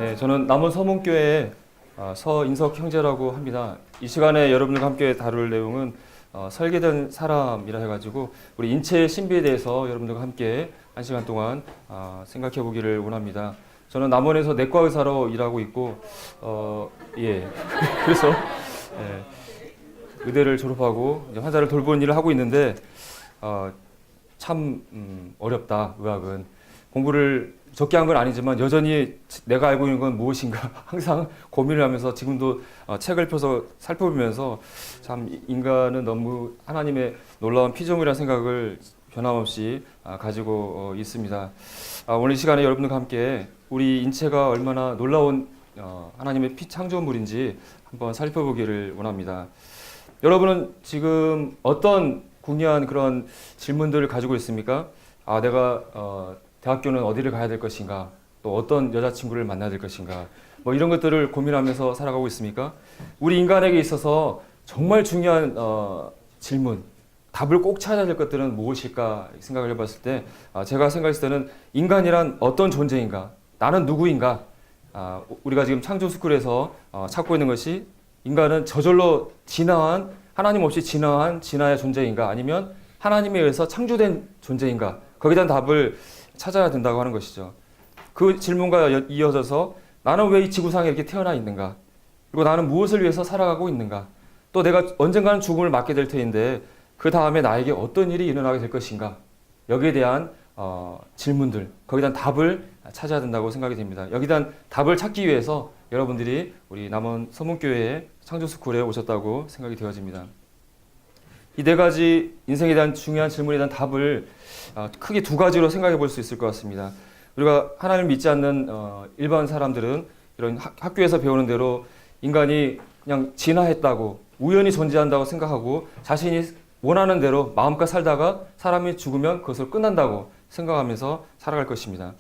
네, 저는 남원 서문교회 서인석 형제라고 합니다. 이 시간에 여러분들과 함께 다룰 내용은 설계된 사람이라 해가지고 우리 인체의 신비에 대해서 여러분들과 함께 한 시간 동안 생각해 보기를 원합니다. 저는 남원에서 내과 의사로 일하고 있고, 그래서 의대를 졸업하고 이제 환자를 돌보는 일을 하고 있는데 참 어렵다. 의학은 공부를 적게 한 건 아니지만 여전히 내가 알고 있는 건 무엇인가 항상 고민을 하면서 지금도 책을 펴서 살펴보면서 참 인간은 너무 하나님의 놀라운 피조물이라는 생각을 변함없이 가지고 있습니다. 오늘 이 시간에 여러분들과 함께 우리 인체가 얼마나 놀라운 하나님의 피창조물인지 한번 살펴보기를 원합니다. 여러분은 지금 어떤 궁리한 그런 질문들을 가지고 있습니까? 내가 대학교는 어디를 가야 될 것인가? 또 어떤 여자친구를 만나야 될 것인가? 뭐 이런 것들을 고민하면서 살아가고 있습니까? 우리 인간에게 있어서 정말 중요한 질문, 답을 꼭 찾아야 될 것들은 무엇일까 생각을 해봤을 때 제가 생각했을 때는 인간이란 어떤 존재인가? 나는 누구인가? 우리가 지금 창조스쿨에서 찾고 있는 것이 인간은 저절로 진화한, 하나님 없이 진화한 진화의 존재인가? 아니면 하나님에 의해서 창조된 존재인가? 거기에 대한 답을 찾아야 된다고 하는 것이죠. 그 질문과 이어져서 나는 왜 이 지구상에 이렇게 태어나 있는가? 그리고 나는 무엇을 위해서 살아가고 있는가? 또 내가 언젠가는 죽음을 맞게 될 터인데 그 다음에 나에게 어떤 일이 일어나게 될 것인가? 여기에 대한 질문들, 거기에 대한 답을 찾아야 된다고 생각이 됩니다. 여기에 대한 답을 찾기 위해서 여러분들이 우리 남원 서문교회의 창조스쿨에 오셨다고 생각이 되어집니다. 이 네 가지 인생에 대한 중요한 질문에 대한 답을 크게 두 가지로 생각해 볼 수 있을 것 같습니다. 우리가 하나님을 믿지 않는 일반 사람들은 이런 학교에서 배우는 대로 인간이 그냥 진화했다고, 우연히 존재한다고 생각하고 자신이 원하는 대로 마음껏 살다가 사람이 죽으면 그것을 끝난다고 생각하면서 살아갈 것입니다.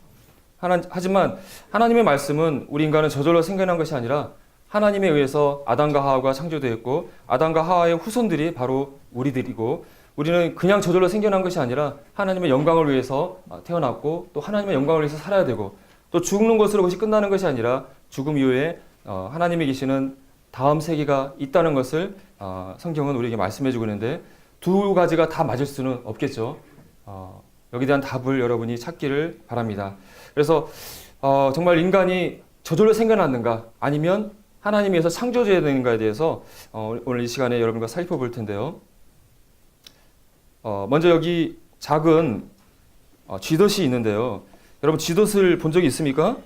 하지만 하나님의 말씀은 우리 인간은 저절로 생겨난 것이 아니라 하나님에 의해서 아담과 하와가 창조되었고 아담과 하와의 후손들이 바로 우리들이고 우리는 그냥 저절로 생겨난 것이 아니라 하나님의 영광을 위해서 태어났고 또 하나님의 영광을 위해서 살아야 되고 또 죽는 것으로 그것이 끝나는 것이 아니라 죽음 이후에 하나님이 계시는 다음 세계가 있다는 것을 성경은 우리에게 말씀해 주고 있는데 두 가지가 다 맞을 수는 없겠죠. 여기에 대한 답을 여러분이 찾기를 바랍니다. 그래서 정말 인간이 저절로 생겨났는가 아니면 하나님에 의해서 창조되어야 되는가에 대해서 오늘 이 시간에 여러분과 살펴볼 텐데요. 먼저 여기 작은 쥐덫이 있는데요. 여러분 쥐덫을 본 적이 있습니까?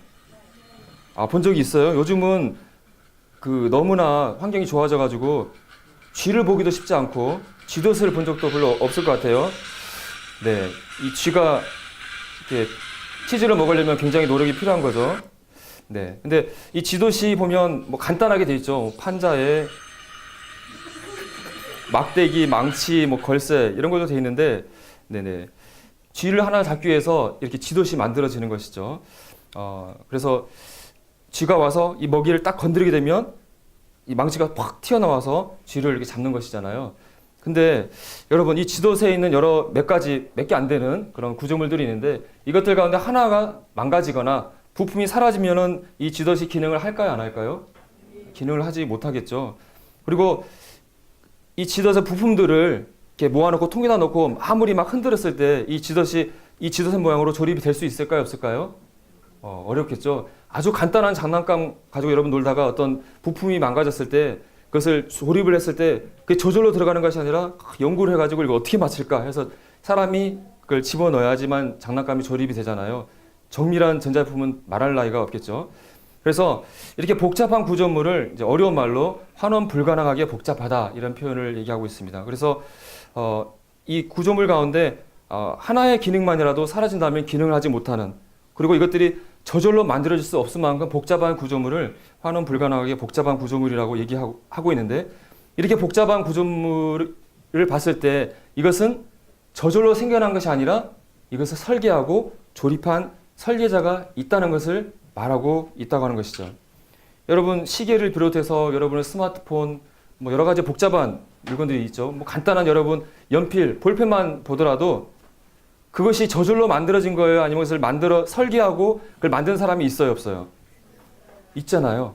본 적이 있어요. 요즘은 너무나 환경이 좋아져 가지고 쥐를 보기도 쉽지 않고 쥐덫을 본 적도 별로 없을 것 같아요. 네, 이 쥐가 이렇게 치즈를 먹으려면 굉장히 노력이 필요한 거죠. 네, 근데 이 쥐덫이 보면 뭐 간단하게 돼 있죠. 판자에 막대기, 망치, 뭐 걸쇠 이런 것도 돼 있는데, 네네, 쥐를 하나 잡기 위해서 이렇게 쥐덫이 만들어지는 것이죠. 그래서 쥐가 와서 이 먹이를 딱 건드리게 되면 이 망치가 팍 튀어나와서 쥐를 이렇게 잡는 것이잖아요. 근데 여러분 이 쥐덫에 있는 몇 개 안 되는 그런 구조물들이 있는데 이것들 가운데 하나가 망가지거나 부품이 사라지면은 이 쥐덫이 기능을 할까요, 안 할까요? 기능을 하지 못하겠죠. 그리고 이 쥐덫의 부품들을 이렇게 모아놓고 통에다 넣고 아무리 막 흔들었을 때 이 쥐덫의 모양으로 조립이 될 수 있을까요, 없을까요? 어렵겠죠. 아주 간단한 장난감 가지고 여러분 놀다가 어떤 부품이 망가졌을 때 그것을 조립을 했을 때 그게 저절로 들어가는 것이 아니라 연구를 해가지고 이거 어떻게 맞출까 해서 사람이 그걸 집어넣어야지만 장난감이 조립이 되잖아요. 정밀한 전자제품은 말할 나위가 없겠죠. 그래서 이렇게 복잡한 구조물을 이제 어려운 말로 환원 불가능하게 복잡하다 이런 표현을 얘기하고 있습니다. 그래서 이 구조물 가운데 하나의 기능만이라도 사라진다면 기능을 하지 못하는, 그리고 이것들이 저절로 만들어질 수 없을 만큼 복잡한 구조물을 환원 불가능하게 복잡한 구조물이라고 얘기하고 있는데, 이렇게 복잡한 구조물을 봤을 때 이것은 저절로 생겨난 것이 아니라 이것을 설계하고 조립한 설계자가 있다는 것을 말하고 있다고 하는 것이죠. 여러분 시계를 비롯해서 여러분의 스마트폰 뭐 여러 가지 복잡한 물건들이 있죠. 뭐 간단한 여러분 연필, 볼펜만 보더라도 그것이 저절로 만들어진 거예요? 아니면 그것을 설계하고 그걸 만든 사람이 있어요, 없어요? 있잖아요.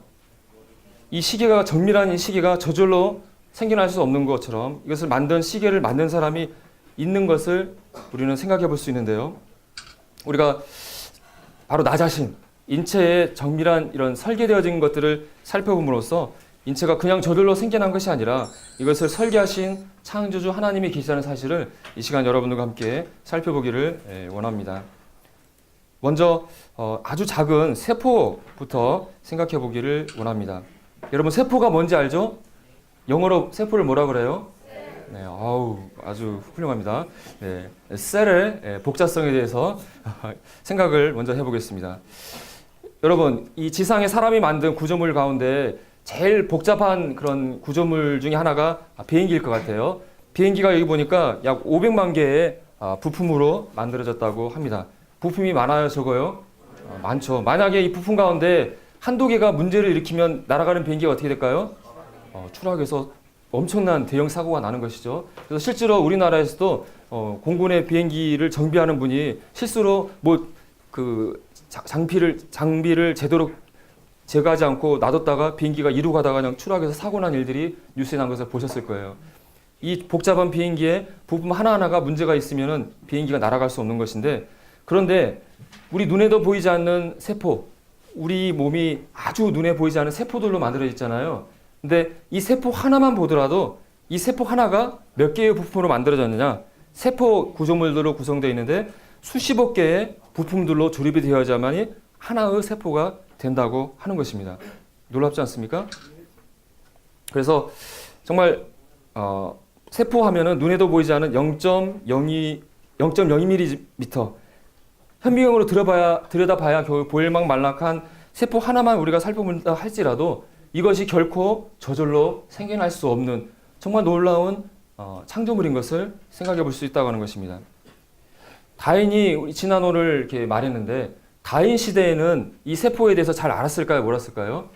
이 시계가 정밀한 이 시계가 저절로 생겨날 수 없는 것처럼 이것을 만든 시계를 만든 사람이 있는 것을 우리는 생각해 볼 수 있는데요. 우리가 바로 나 자신, 인체의 정밀한 이런 설계되어진 것들을 살펴봄으로써 인체가 그냥 저절로 생겨난 것이 아니라 이것을 설계하신 창조주 하나님이 계시다는 사실을 이 시간 여러분들과 함께 살펴보기를 원합니다. 먼저 아주 작은 세포부터 생각해 보기를 원합니다. 여러분 세포가 뭔지 알죠? 영어로 세포를 뭐라 그래요? 네, 아주 훌륭합니다. 네, 셀의 복잡성에 대해서 생각을 먼저 해보겠습니다. 여러분, 이 지상에 사람이 만든 구조물 가운데 제일 복잡한 그런 구조물 중에 하나가 비행기일 것 같아요. 비행기가 여기 보니까 약 500만 개의 부품으로 만들어졌다고 합니다. 부품이 많아요, 적어요? 많죠. 만약에 이 부품 가운데 한두 개가 문제를 일으키면 날아가는 비행기가 어떻게 될까요? 추락해서 엄청난 대형 사고가 나는 것이죠. 그래서 실제로 우리나라에서도 공군의 비행기를 정비하는 분이 실수로 장비를 제대로 제거하지 않고 놔뒀다가 비행기가 이루 가다가 그냥 추락해서 사고 난 일들이 뉴스에 난 것을 보셨을 거예요. 이 복잡한 비행기에 부품 하나하나가 문제가 있으면은 비행기가 날아갈 수 없는 것인데, 그런데 우리 눈에도 보이지 않는 세포, 우리 몸이 아주 눈에 보이지 않는 세포들로 만들어져 있잖아요. 근데 이 세포 하나만 보더라도 이 세포 하나가 몇 개의 부품으로 만들어졌느냐? 세포 구조물들로 구성되어 있는데 수십억 개의 부품들로 조립이 되어야만이 하나의 세포가 된다고 하는 것입니다. 놀랍지 않습니까? 그래서 정말 세포 하면은 눈에도 보이지 않은 0.02mm 현미경으로 들여다봐야 겨우 보일망 말락한 세포 하나만 우리가 살펴본다 할지라도 이것이 결코 저절로 생겨날 수 없는 정말 놀라운 창조물인 것을 생각해 볼 수 있다고 하는 것입니다. 다인이 진화론을 이렇게 말했는데, 다인 시대에는 이 세포에 대해서 잘 알았을까요? 몰랐을까요?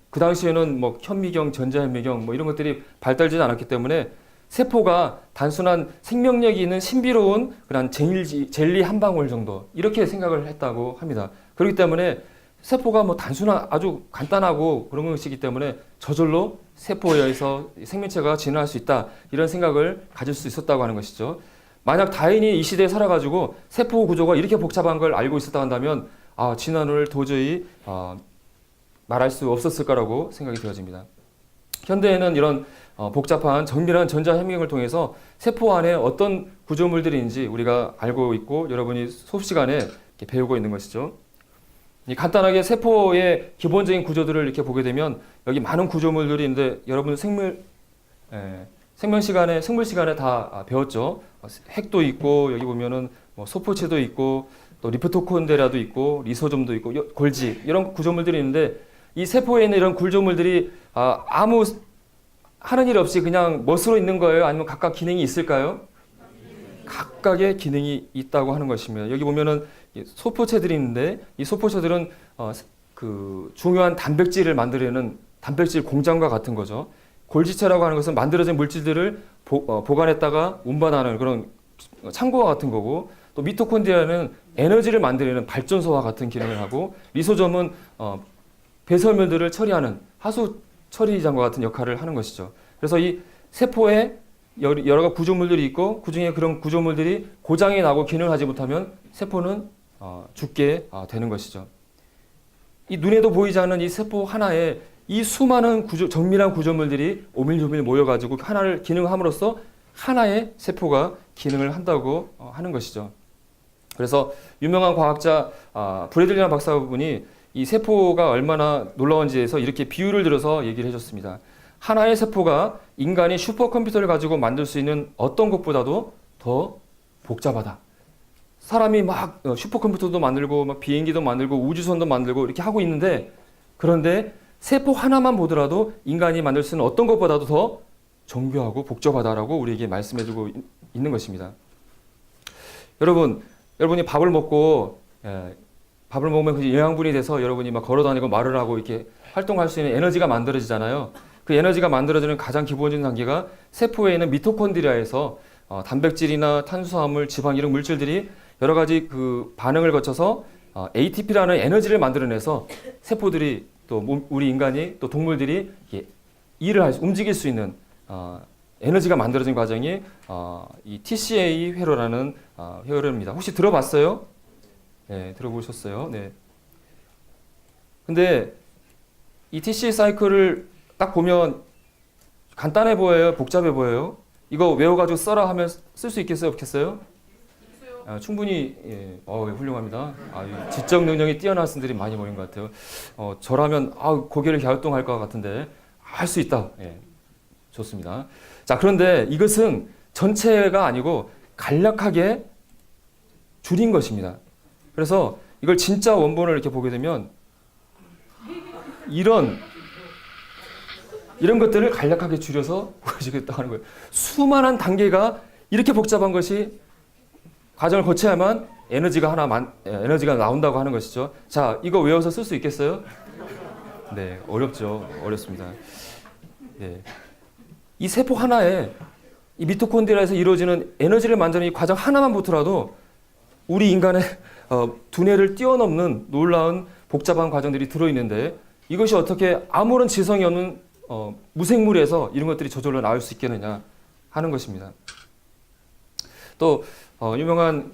그 당시에는 뭐 현미경, 전자현미경 뭐 이런 것들이 발달되지 않았기 때문에 세포가 단순한 생명력이 있는 신비로운 그런 젤리 한 방울 정도 이렇게 생각을 했다고 합니다. 그렇기 때문에 세포가 뭐 단순한 아주 간단하고 그런 것이기 때문에 저절로 세포에 의해서 생명체가 진화할 수 있다, 이런 생각을 가질 수 있었다고 하는 것이죠. 만약 다인이 이 시대에 살아가지고 세포 구조가 이렇게 복잡한 걸 알고 있었다 한다면 진화론을 도저히 말할 수 없었을 거라고 생각이 되어집니다. 현대에는 이런 복잡한 정밀한 전자현미경을 통해서 세포 안에 어떤 구조물들인지 우리가 알고 있고 여러분이 수업 시간에 이렇게 배우고 있는 것이죠. 간단하게 세포의 기본적인 구조들을 이렇게 보게 되면 여기 많은 구조물들이 있는데 여러분 생물 시간에 다 배웠죠. 핵도 있고 여기 보면은 뭐 소포체도 있고 또 리프토콘데라도 있고 리소좀도 있고 골지, 이런 구조물들이 있는데 이 세포에 있는 이런 구조물들이 아무 하는 일 없이 그냥 멋으로 있는 거예요? 아니면 각각 기능이 있을까요? 각각의 기능이 있다고 하는 것입니다. 여기 보면은 소포체들이 있는데 이 소포체들은 그 중요한 단백질을 만들어내는 단백질 공장과 같은 거죠. 골지체라고 하는 것은 만들어진 물질들을 보관했다가 운반하는 그런 창고와 같은 거고, 또 미토콘드리아는 에너지를 만들어내는 발전소와 같은 기능을 하고, 리소점은 배설물들을 처리하는 하수 처리장과 같은 역할을 하는 것이죠. 그래서 이 세포에 여러 구조물들이 있고 그중에 그런 구조물들이 고장이 나고 기능을 하지 못하면 세포는 죽게 되는 것이죠. 이 눈에도 보이지 않는 이 세포 하나에 이 수많은 정밀한 구조물들이 오밀조밀 모여가지고 하나를 기능함으로써 하나의 세포가 기능을 한다고 하는 것이죠. 그래서 유명한 과학자 브래들리안 박사분이 이 세포가 얼마나 놀라운지에서 이렇게 비유를 들어서 얘기를 해줬습니다. 하나의 세포가 인간이 슈퍼컴퓨터를 가지고 만들 수 있는 어떤 것보다도 더 복잡하다. 사람이 막 슈퍼컴퓨터도 만들고 막 비행기도 만들고 우주선도 만들고 이렇게 하고 있는데, 그런데 세포 하나만 보더라도 인간이 만들 수 있는 어떤 것보다도 더 정교하고 복잡하다라고 우리에게 말씀해주고 있는 것입니다. 여러분이 밥을 먹으면 그 영양분이 돼서 여러분이 막 걸어다니고 말을 하고 이렇게 활동할 수 있는 에너지가 만들어지잖아요. 그 에너지가 만들어지는 가장 기본적인 단계가 세포에 있는 미토콘드리아에서 단백질이나 탄수화물, 지방 이런 물질들이 여러 가지 그 반응을 거쳐서 ATP라는 에너지를 만들어내서 세포들이 또 우리 인간이 또 동물들이 일을 움직일 수 있는 에너지가 만들어진 과정이 이 TCA 회로라는 회로입니다. 혹시 들어봤어요? 네, 들어보셨어요? 네. 근데 이 TCA 사이클을 딱 보면 간단해 보여요? 복잡해 보여요? 이거 외워가지고 써라 하면 쓸 수 있겠어요? 없겠어요? 충분히 훌륭합니다. 지적 능력이 뛰어난 분들이 많이 모인 것 같아요. 저라면 고개를 갸우뚱할 것 같은데 할 수 있다. 예, 좋습니다. 자, 그런데 이것은 전체가 아니고 간략하게 줄인 것입니다. 그래서 이걸 진짜 원본을 이렇게 보게 되면 이런 것들을 간략하게 줄여서 보여주겠다 하는 거예요. 수많은 단계가 이렇게 복잡한 것이 과정을 거쳐야만 에너지가 나온다고 하는 것이죠. 자, 이거 외워서 쓸 수 있겠어요? 네, 어렵죠. 어렵습니다. 네. 이 세포 하나에 이 미토콘드리아에서 이루어지는 에너지를 만드는 이 과정 하나만 보더라도 우리 인간의 두뇌를 뛰어넘는 놀라운 복잡한 과정들이 들어있는데 이것이 어떻게 아무런 지성이 없는 무생물에서 이런 것들이 저절로 나올 수 있겠느냐 하는 것입니다. 또 유명한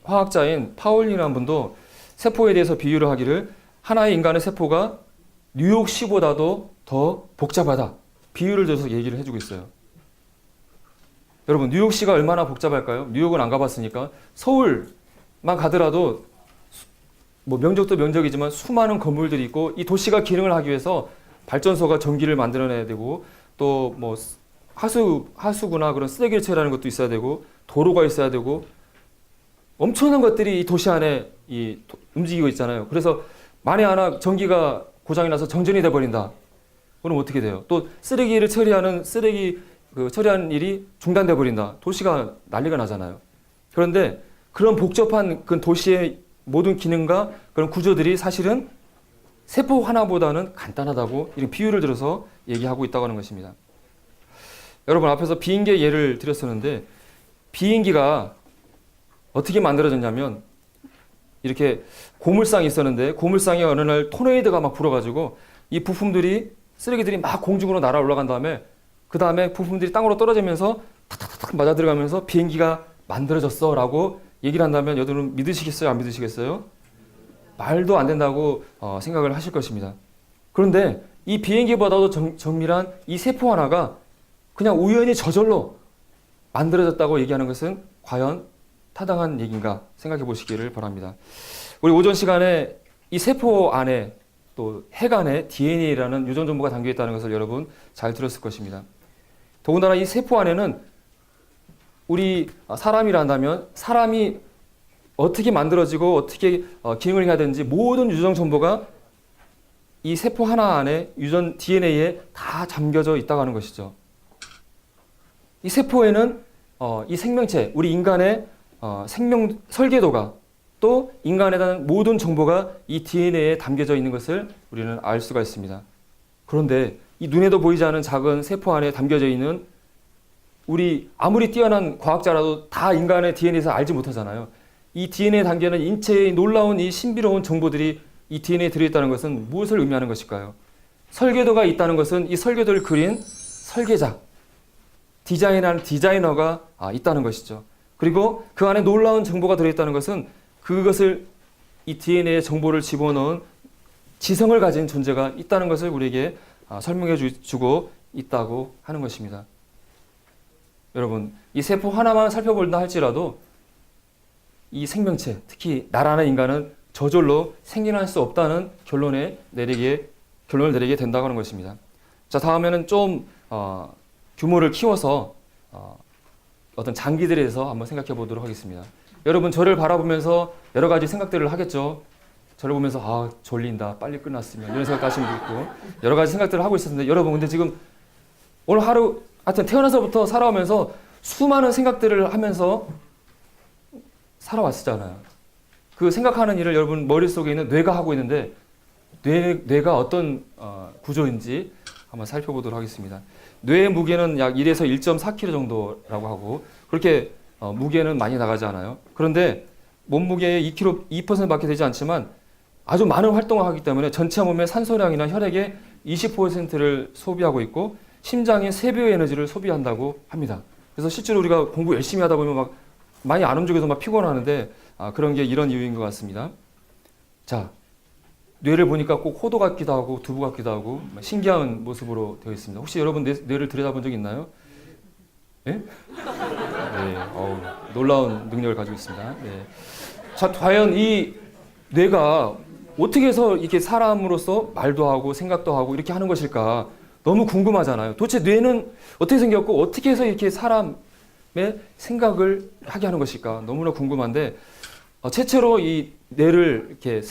화학자인 파울리라는 분도 세포에 대해서 비유를 하기를 하나의 인간의 세포가 뉴욕시보다도 더 복잡하다. 비유를 들어서 얘기를 해주고 있어요. 여러분, 뉴욕시가 얼마나 복잡할까요? 뉴욕은 안 가봤으니까 서울만 가더라도 뭐 명적도 명적이지만 수많은 건물들이 있고 이 도시가 기능을 하기 위해서 발전소가 전기를 만들어내야 되고 또 뭐 하수구나 그런 쓰레기를 처리하는 것도 있어야 되고 도로가 있어야 되고 엄청난 것들이 이 도시 안에 움직이고 있잖아요. 그래서 만에 하나 전기가 고장이 나서 정전이 돼버린다. 그럼 어떻게 돼요? 또 쓰레기를 처리하는 처리하는 일이 중단돼 버린다. 도시가 난리가 나잖아요. 그런데 그런 복잡한 그 도시의 모든 기능과 그런 구조들이 사실은 세포 하나보다는 간단하다고 이런 비유를 들어서 얘기하고 있다고 하는 것입니다. 여러분, 앞에서 비행기의 예를 드렸었는데 비행기가 어떻게 만들어졌냐면 이렇게 고물상이 있었는데 고물상에 어느 날 토네이도가 막 불어가지고 이 부품들이 쓰레기들이 막 공중으로 날아 올라간 다음에 그 다음에 부품들이 땅으로 떨어지면서 탁탁탁 맞아 들어가면서 비행기가 만들어졌어 라고 얘기를 한다면 여러분 믿으시겠어요? 안 믿으시겠어요? 말도 안 된다고 생각을 하실 것입니다. 그런데 이 비행기보다도 정밀한 이 세포 하나가 그냥 우연히 저절로 만들어졌다고 얘기하는 것은 과연 타당한 얘기인가 생각해 보시기를 바랍니다. 우리 오전 시간에 이 세포 안에 또 핵 안에 DNA라는 유전 정보가 담겨 있다는 것을 여러분 잘 들었을 것입니다. 더군다나 이 세포 안에는 우리 사람이란다면 사람이 어떻게 만들어지고 어떻게 기능을 해야 되는지 모든 유전 정보가 이 세포 하나 안에 유전 DNA에 다 잠겨져 있다고 하는 것이죠. 이 세포에는 이 생명체, 우리 인간의 생명 설계도가 또 인간에 대한 모든 정보가 이 DNA에 담겨져 있는 것을 우리는 알 수가 있습니다. 그런데 이 눈에도 보이지 않은 작은 세포 안에 담겨져 있는 우리 아무리 뛰어난 과학자라도 다 인간의 DNA에서 알지 못하잖아요. 이 DNA에 담겨있는 인체의 놀라운 이 신비로운 정보들이 이 DNA에 들어있다는 것은 무엇을 의미하는 것일까요? 설계도가 있다는 것은 이 설계도를 그린 설계자, 디자인하는 디자이너가 있다는 것이죠. 그리고 그 안에 놀라운 정보가 들어있다는 것은 그것을 이 DNA에 정보를 집어넣은 지성을 가진 존재가 있다는 것을 우리에게 설명해 주고 있다고 하는 것입니다. 여러분, 이 세포 하나만 살펴본다 할지라도 이 생명체, 특히 나라는 인간은 저절로 생겨날 수 없다는 결론을 내리게 된다고 하는 것입니다. 자, 다음에는 좀 규모를 키워서 어떤 장기들에 대해서 한번 생각해 보도록 하겠습니다. 여러분, 저를 바라보면서 여러 가지 생각들을 하겠죠. 저를 보면서 졸린다, 빨리 끝났으면 이런 생각하시는 분도 있고 여러 가지 생각들을 하고 있었는데 여러분, 근데 지금 오늘 하루 하여튼 태어나서부터 살아오면서 수많은 생각들을 하면서 살아왔잖아요. 그 생각하는 일을 여러분 머릿속에 있는 뇌가 하고 있는데 뇌가 어떤 구조인지 한번 살펴보도록 하겠습니다. 뇌의 무게는 약 1에서 1.4kg 정도라고 하고 그렇게 무게는 많이 나가지 않아요. 그런데 몸무게의 2%밖에 되지 않지만 아주 많은 활동을 하기 때문에 전체 몸의 산소량이나 혈액의 20%를 소비하고 있고 심장의 3배의 에너지를 소비한다고 합니다. 그래서 실제로 우리가 공부 열심히 하다 보면 막 많이 안 움직여서 막 피곤하는데 그런 게 이런 이유인 것 같습니다. 자, 뇌를 보니까 꼭 호도 같기도 하고 두부 같기도 하고 신기한 모습으로 되어 있습니다. 혹시 여러분 뇌를 들여다본 적 있나요? 예? 네, 놀라운 능력을 가지고 있습니다. 네. 자, 과연 이 뇌가 어떻게 해서 이렇게 사람으로서 말도 하고 생각도 하고 이렇게 하는 것일까? 너무 궁금하잖아요. 도대체 뇌는 어떻게 생겼고 어떻게 해서 이렇게 사람의 생각을 하게 하는 것일까? 너무나 궁금한데 최초로 이 뇌를 이렇게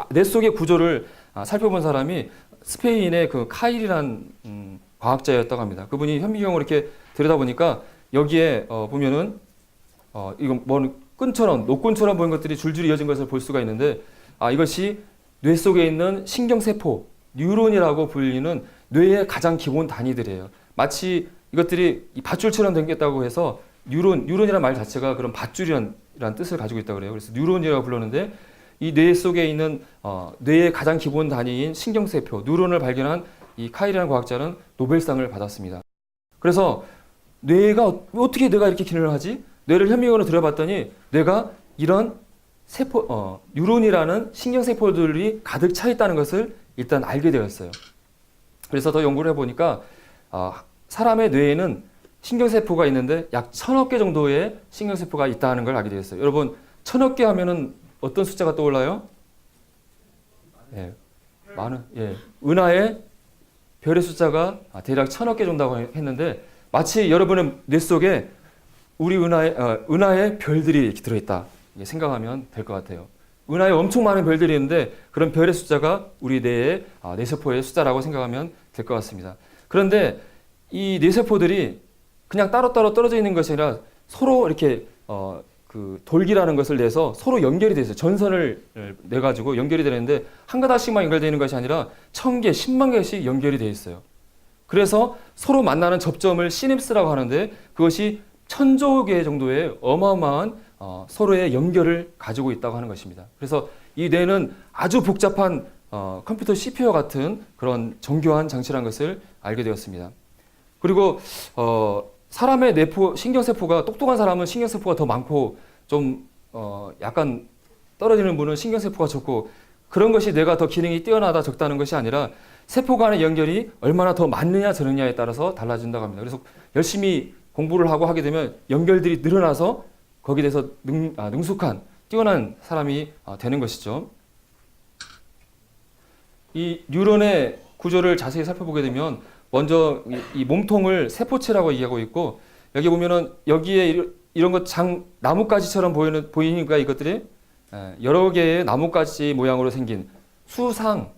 뇌 속의 구조를 살펴본 사람이 스페인의 그 카일이란 과학자였다고 합니다. 그분이 현미경으로 이렇게 들여다보니까 여기에 보면은 이건 뭐 끈처럼 녹근처럼 보이는 것들이 줄줄이 이어진 것을 볼 수가 있는데 이것이 뇌 속에 있는 신경세포, 뉴런이라고 불리는 뇌의 가장 기본 단위들이에요. 마치 이것들이 밧줄처럼 생겼다고 해서 뉴런이라는 말 자체가 그런 밧줄이라는 뜻을 가지고 있다고 그래요. 그래서 뉴런이라고 불렀는데 이 뇌 속에 있는 뇌의 가장 기본 단위인 신경세포, 뉴런을 발견한 이 카일이라는 과학자는 노벨상을 받았습니다. 그래서 뇌가 어떻게 뇌가 이렇게 기능을 하지? 뇌를 현미경으로 들여봤더니 뇌가 이런 뉴런이라는 신경세포들이 가득 차 있다는 것을 일단 알게 되었어요. 그래서 더 연구를 해보니까 사람의 뇌에는 신경세포가 있는데 약 1000억 개 정도의 신경세포가 있다는 걸 알게 되었어요. 여러분 1000억 개 하면은 어떤 숫자가 떠올라요? 예, 많은, 은하의 별의 숫자가 대략 1000억 개 정도라고 했는데 마치 여러분의 뇌 속에 우리 은하의 별들이 이렇게 들어있다 생각하면 될 것 같아요. 은하에 엄청 많은 별들이 있는데 그런 별의 숫자가 우리 뇌의 뇌세포의 숫자라고 생각하면 될 것 같습니다. 그런데 이 뇌세포들이 그냥 따로따로 떨어져 있는 것이 아니라 서로 이렇게 그 돌기라는 것을 내서 서로 연결이 되어 있어요. 전선을 내가지고 연결이 되는데 한 가닥씩만 연결되는 것이 아니라 1000개, 10만 개씩 연결이 되어 있어요. 그래서 서로 만나는 접점을 시냅스라고 하는데 그것이 1000조 개 정도의 어마어마한 서로의 연결을 가지고 있다고 하는 것입니다. 그래서 이 뇌는 아주 복잡한 컴퓨터 CPU 같은 그런 정교한 장치라는 것을 알게 되었습니다. 그리고 사람의 신경세포가 똑똑한 사람은 신경세포가 더 많고 좀 약간 떨어지는 분은 신경세포가 적고 그런 것이 뇌가 더 기능이 뛰어나다 적다는 것이 아니라 세포 간의 연결이 얼마나 더 많느냐 적느냐에 따라서 달라진다고 합니다. 그래서 열심히 공부를 하고 하게 되면 연결들이 늘어나서 거기에 대해서 능숙한 뛰어난 사람이 되는 것이죠. 이 뉴런의 구조를 자세히 살펴보게 되면 먼저 이 몸통을 세포체라고 얘기하고 있고 여기 보면은 여기에 이런 것 나뭇가지처럼 보이니까 이것들이 여러 개의 나뭇가지 모양으로 생긴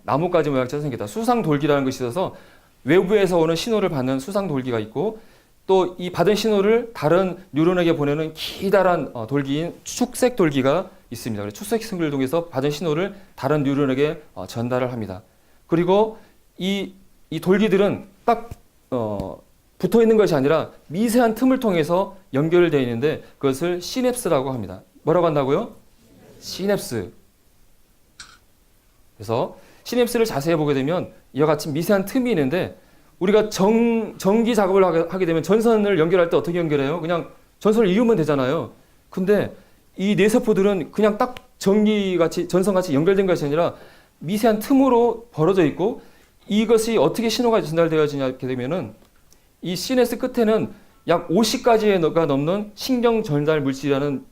나뭇가지 모양처럼 생겼다. 수상돌기라는 것이 있어서 외부에서 오는 신호를 받는 수상돌기가 있고 또 이 받은 신호를 다른 뉴런에게 보내는 기다란 돌기인 축색 돌기가 있습니다. 그래서 축색 승을 통해서 받은 신호를 다른 뉴런에게 전달을 합니다. 그리고 이 돌기들은 딱 붙어 있는 것이 아니라 미세한 틈을 통해서 연결되어 있는데 그것을 시냅스라고 합니다. 뭐라고 한다고요? 시냅스. 그래서 시냅스를 자세히 보게 되면 이와 같이 미세한 틈이 있는데 우리가 전기 작업을 하게 되면 전선을 연결할 때 어떻게 연결해요? 그냥 전선을 이으면 되잖아요. 근데 이 뇌세포들은 그냥 딱 전선같이 연결된 것이 아니라 미세한 틈으로 벌어져 있고 이것이 어떻게 신호가 전달되어지냐 되면은 이 시냅스 끝에는 약 50가지가 넘는 신경 전달 물질이라는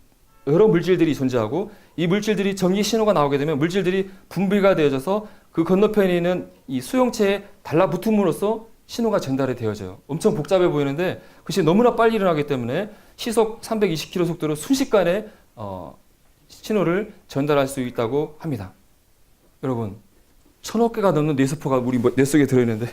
여러 물질들이 존재하고 이 물질들이 전기 신호가 나오게 되면 물질들이 분비가 되어져서 그 건너편에 있는 이 수용체에 달라붙음으로써 신호가 전달이 되어져요. 엄청 복잡해 보이는데 그것이 너무나 빨리 일어나기 때문에 시속 320km 속도로 순식간에 신호를 전달할 수 있다고 합니다. 여러분 1000억 개가 넘는 뇌세포가 우리 뇌 속에 들어있는데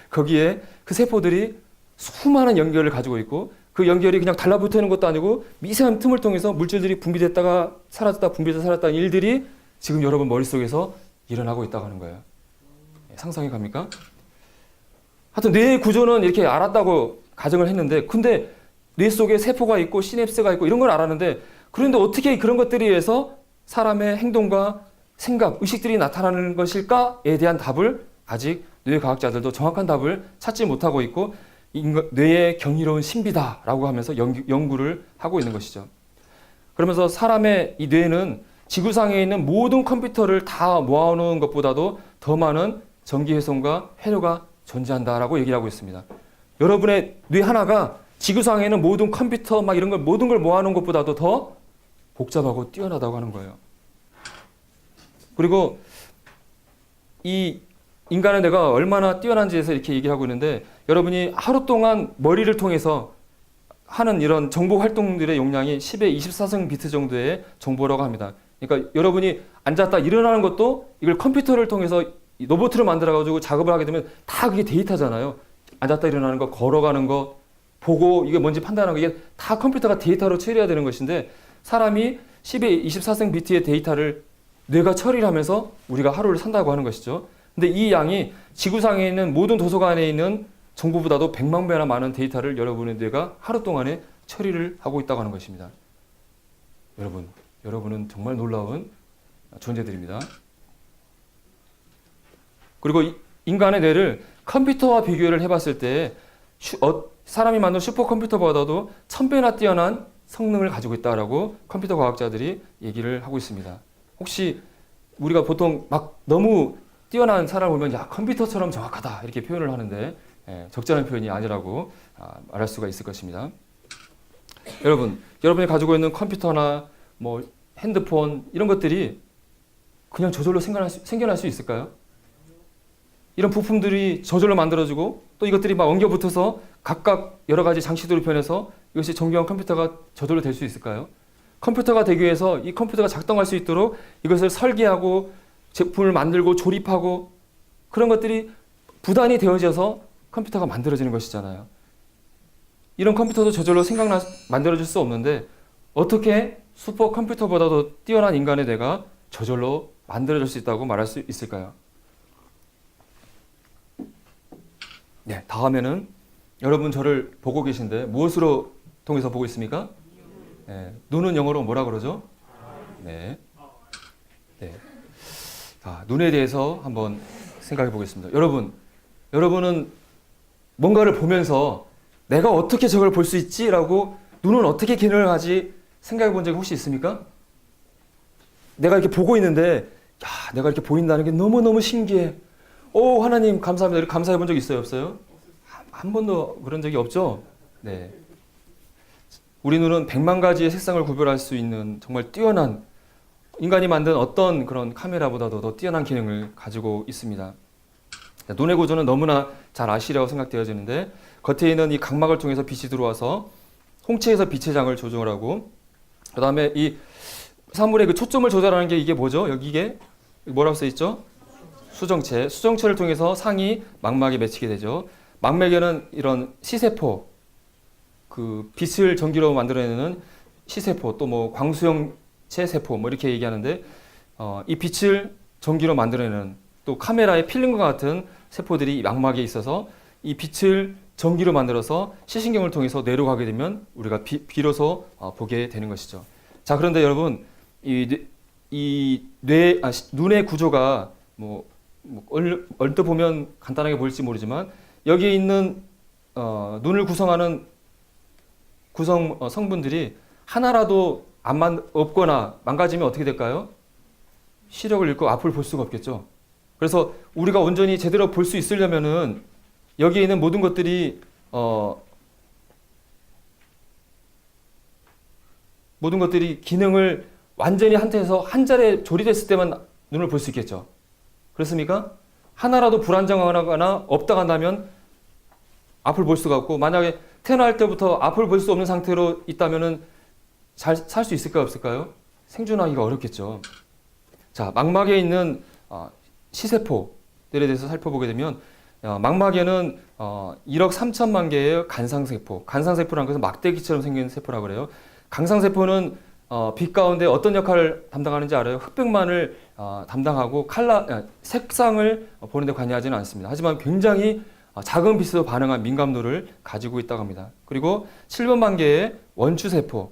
거기에 그 세포들이 수많은 연결을 가지고 있고 그 연결이 그냥 달라붙어 있는 것도 아니고 미세한 틈을 통해서 물질들이 분비됐다가 사라졌다 분비됐다 사라졌다는 일들이 지금 여러분 머릿속에서 일어나고 있다고 하는 거예요. 상상이 갑니까? 하여튼 뇌의 구조는 이렇게 알았다고 가정을 했는데 근데 뇌 속에 세포가 있고 시냅스가 있고 이런 걸 알았는데 그런데 어떻게 그런 것들에 의해서 사람의 행동과 생각, 의식들이 나타나는 것일까에 대한 답을 아직 뇌과학자들도 정확한 답을 찾지 못하고 있고 뇌의 경이로운 신비다라고 하면서 연구를 하고 있는 것이죠. 그러면서 사람의 이 뇌는 지구상에 있는 모든 컴퓨터를 다 모아놓은 것보다도 더 많은 전기 회선과 회로가 존재한다라고 얘기를 하고 있습니다. 여러분의 뇌 하나가 지구상에 있는 모든 컴퓨터 막 이런 걸 모든 걸 모아놓은 것보다도 더 복잡하고 뛰어나다고 하는 거예요. 그리고 이 인간의 뇌가 얼마나 뛰어난지에서 이렇게 얘기하고 있는데 여러분이 하루 동안 머리를 통해서 하는 이런 정보 활동들의 용량이 10의 24성 비트 정도의 정보라고 합니다. 그러니까 여러분이 앉았다 일어나는 것도 이걸 컴퓨터를 통해서 로봇을 만들어가지고 작업을 하게 되면 다 그게 데이터잖아요. 앉았다 일어나는 거, 걸어가는 거, 보고 이게 뭔지 판단하는 거, 이게 다 컴퓨터가 데이터로 처리해야 되는 것인데 사람이 10의 24성 비트의 데이터를 뇌가 처리를 하면서 우리가 하루를 산다고 하는 것이죠. 근데 이 양이 지구상에 있는 모든 도서관에 있는 정보보다도 100만 배나 많은 데이터를 여러분의 뇌가 하루 동안에 처리를 하고 있다고 하는 것입니다. 여러분은 정말 놀라운 존재들입니다. 그리고 인간의 뇌를 컴퓨터와 비교를 해봤을 때 사람이 만든 슈퍼컴퓨터보다도 1000배나 뛰어난 성능을 가지고 있다라고 컴퓨터 과학자들이 얘기를 하고 있습니다. 혹시 우리가 보통 막 너무 뛰어난 사람을 보면 야 컴퓨터처럼 정확하다 이렇게 표현을 하는데 적절한 표현이 아니라고 말할 수가 있을 것입니다. 여러분이 가지고 있는 컴퓨터나 뭐 핸드폰 이런 것들이 그냥 저절로 생겨날 수 있을까요? 이런 부품들이 저절로 만들어지고 또 이것들이 막 엉겨 붙어서 각각 여러 가지 장치들을 변해서 이것이 정교한 컴퓨터가 저절로 될 수 있을까요? 컴퓨터가 되기 위해서 이 컴퓨터가 작동할 수 있도록 이것을 설계하고 제품을 만들고 조립하고 그런 것들이 부단히 되어져서 컴퓨터가 만들어지는 것이잖아요. 이런 컴퓨터도 저절로 만들어질 수 없는데 어떻게 슈퍼컴퓨터보다도 뛰어난 인간의 뇌가 저절로 만들어질 수 있다고 말할 수 있을까요? 네, 다음에는 여러분 저를 보고 계신데 무엇으로 통해서 보고 있습니까? 네, 눈은 영어로 뭐라 그러죠? 네. 자, 눈에 대해서 한번 생각해 보겠습니다. 여러분은 뭔가를 보면서 내가 어떻게 저걸 볼 수 있지? 라고 눈은 어떻게 기능을 하지? 생각해 본 적이 혹시 있습니까? 내가 이렇게 보고 있는데 야, 내가 이렇게 보인다는 게 너무너무 신기해. 오, 하나님 감사합니다. 이렇게 감사해 본 적 있어요? 없어요? 한 번도 그런 적이 없죠? 네. 우리 눈은 100만 가지의 색상을 구별할 수 있는 정말 뛰어난 인간이 만든 어떤 그런 카메라보다도 더 뛰어난 기능을 가지고 있습니다. 눈의 구조는 너무나 잘 아시리라고 생각되어지는데 겉에 있는 이 각막을 통해서 빛이 들어와서 홍채에서 빛의 장을 조정을 하고 그 다음에 이 사물의 그 초점을 조절하는 게 이게 뭐죠? 여기 이게 뭐라고 써 있죠? 수정체를 통해서 상이 망막에 맺히게 되죠. 망막에는 이런 시세포, 그 빛을 전기로 만들어내는 시세포, 또 뭐 광수형체 세포, 뭐 이렇게 얘기하는데 이 빛을 전기로 만들어내는 또 카메라에 필름과 같은 세포들이 망막에 있어서 이 빛을 전기로 만들어서 시신경을 통해서 뇌로 가게 되면 우리가 비로소 보게 되는 것이죠. 자, 그런데 여러분 눈의 구조가 얼뜻 보면 간단하게 보일지 모르지만 여기에 있는 눈을 구성하는 성분들이 하나라도 없거나 망가지면 어떻게 될까요? 시력을 잃고 앞을 볼 수가 없겠죠. 그래서 우리가 온전히 제대로 볼 수 있으려면은 여기에 있는 모든 것들이 기능을 완전히 한테서 한 자리에 조리됐을 때만 눈을 볼 수 있겠죠. 그렇습니까? 하나라도 불안정하거나 없다 한다면 앞을 볼 수가 없고 만약에 태어날 때부터 앞을 볼 수 없는 상태로 있다면은 잘 살 수 있을까요? 없을까요? 생존하기가 어렵겠죠. 자, 망막에 있는 시세포들에 대해서 살펴보게 되면 망막에는 1억 3천만 개의 간상세포, 간상세포라는 것은 막대기처럼 생긴 세포라고 그래요. 강상세포는 빛 가운데 어떤 역할을 담당하는지 알아요? 흑백만을 담당하고 색상을 보는 데 관여하지는 않습니다. 하지만 굉장히 작은 빛에도 반응한 민감도를 가지고 있다고 합니다. 그리고 7번만 개의 원추세포,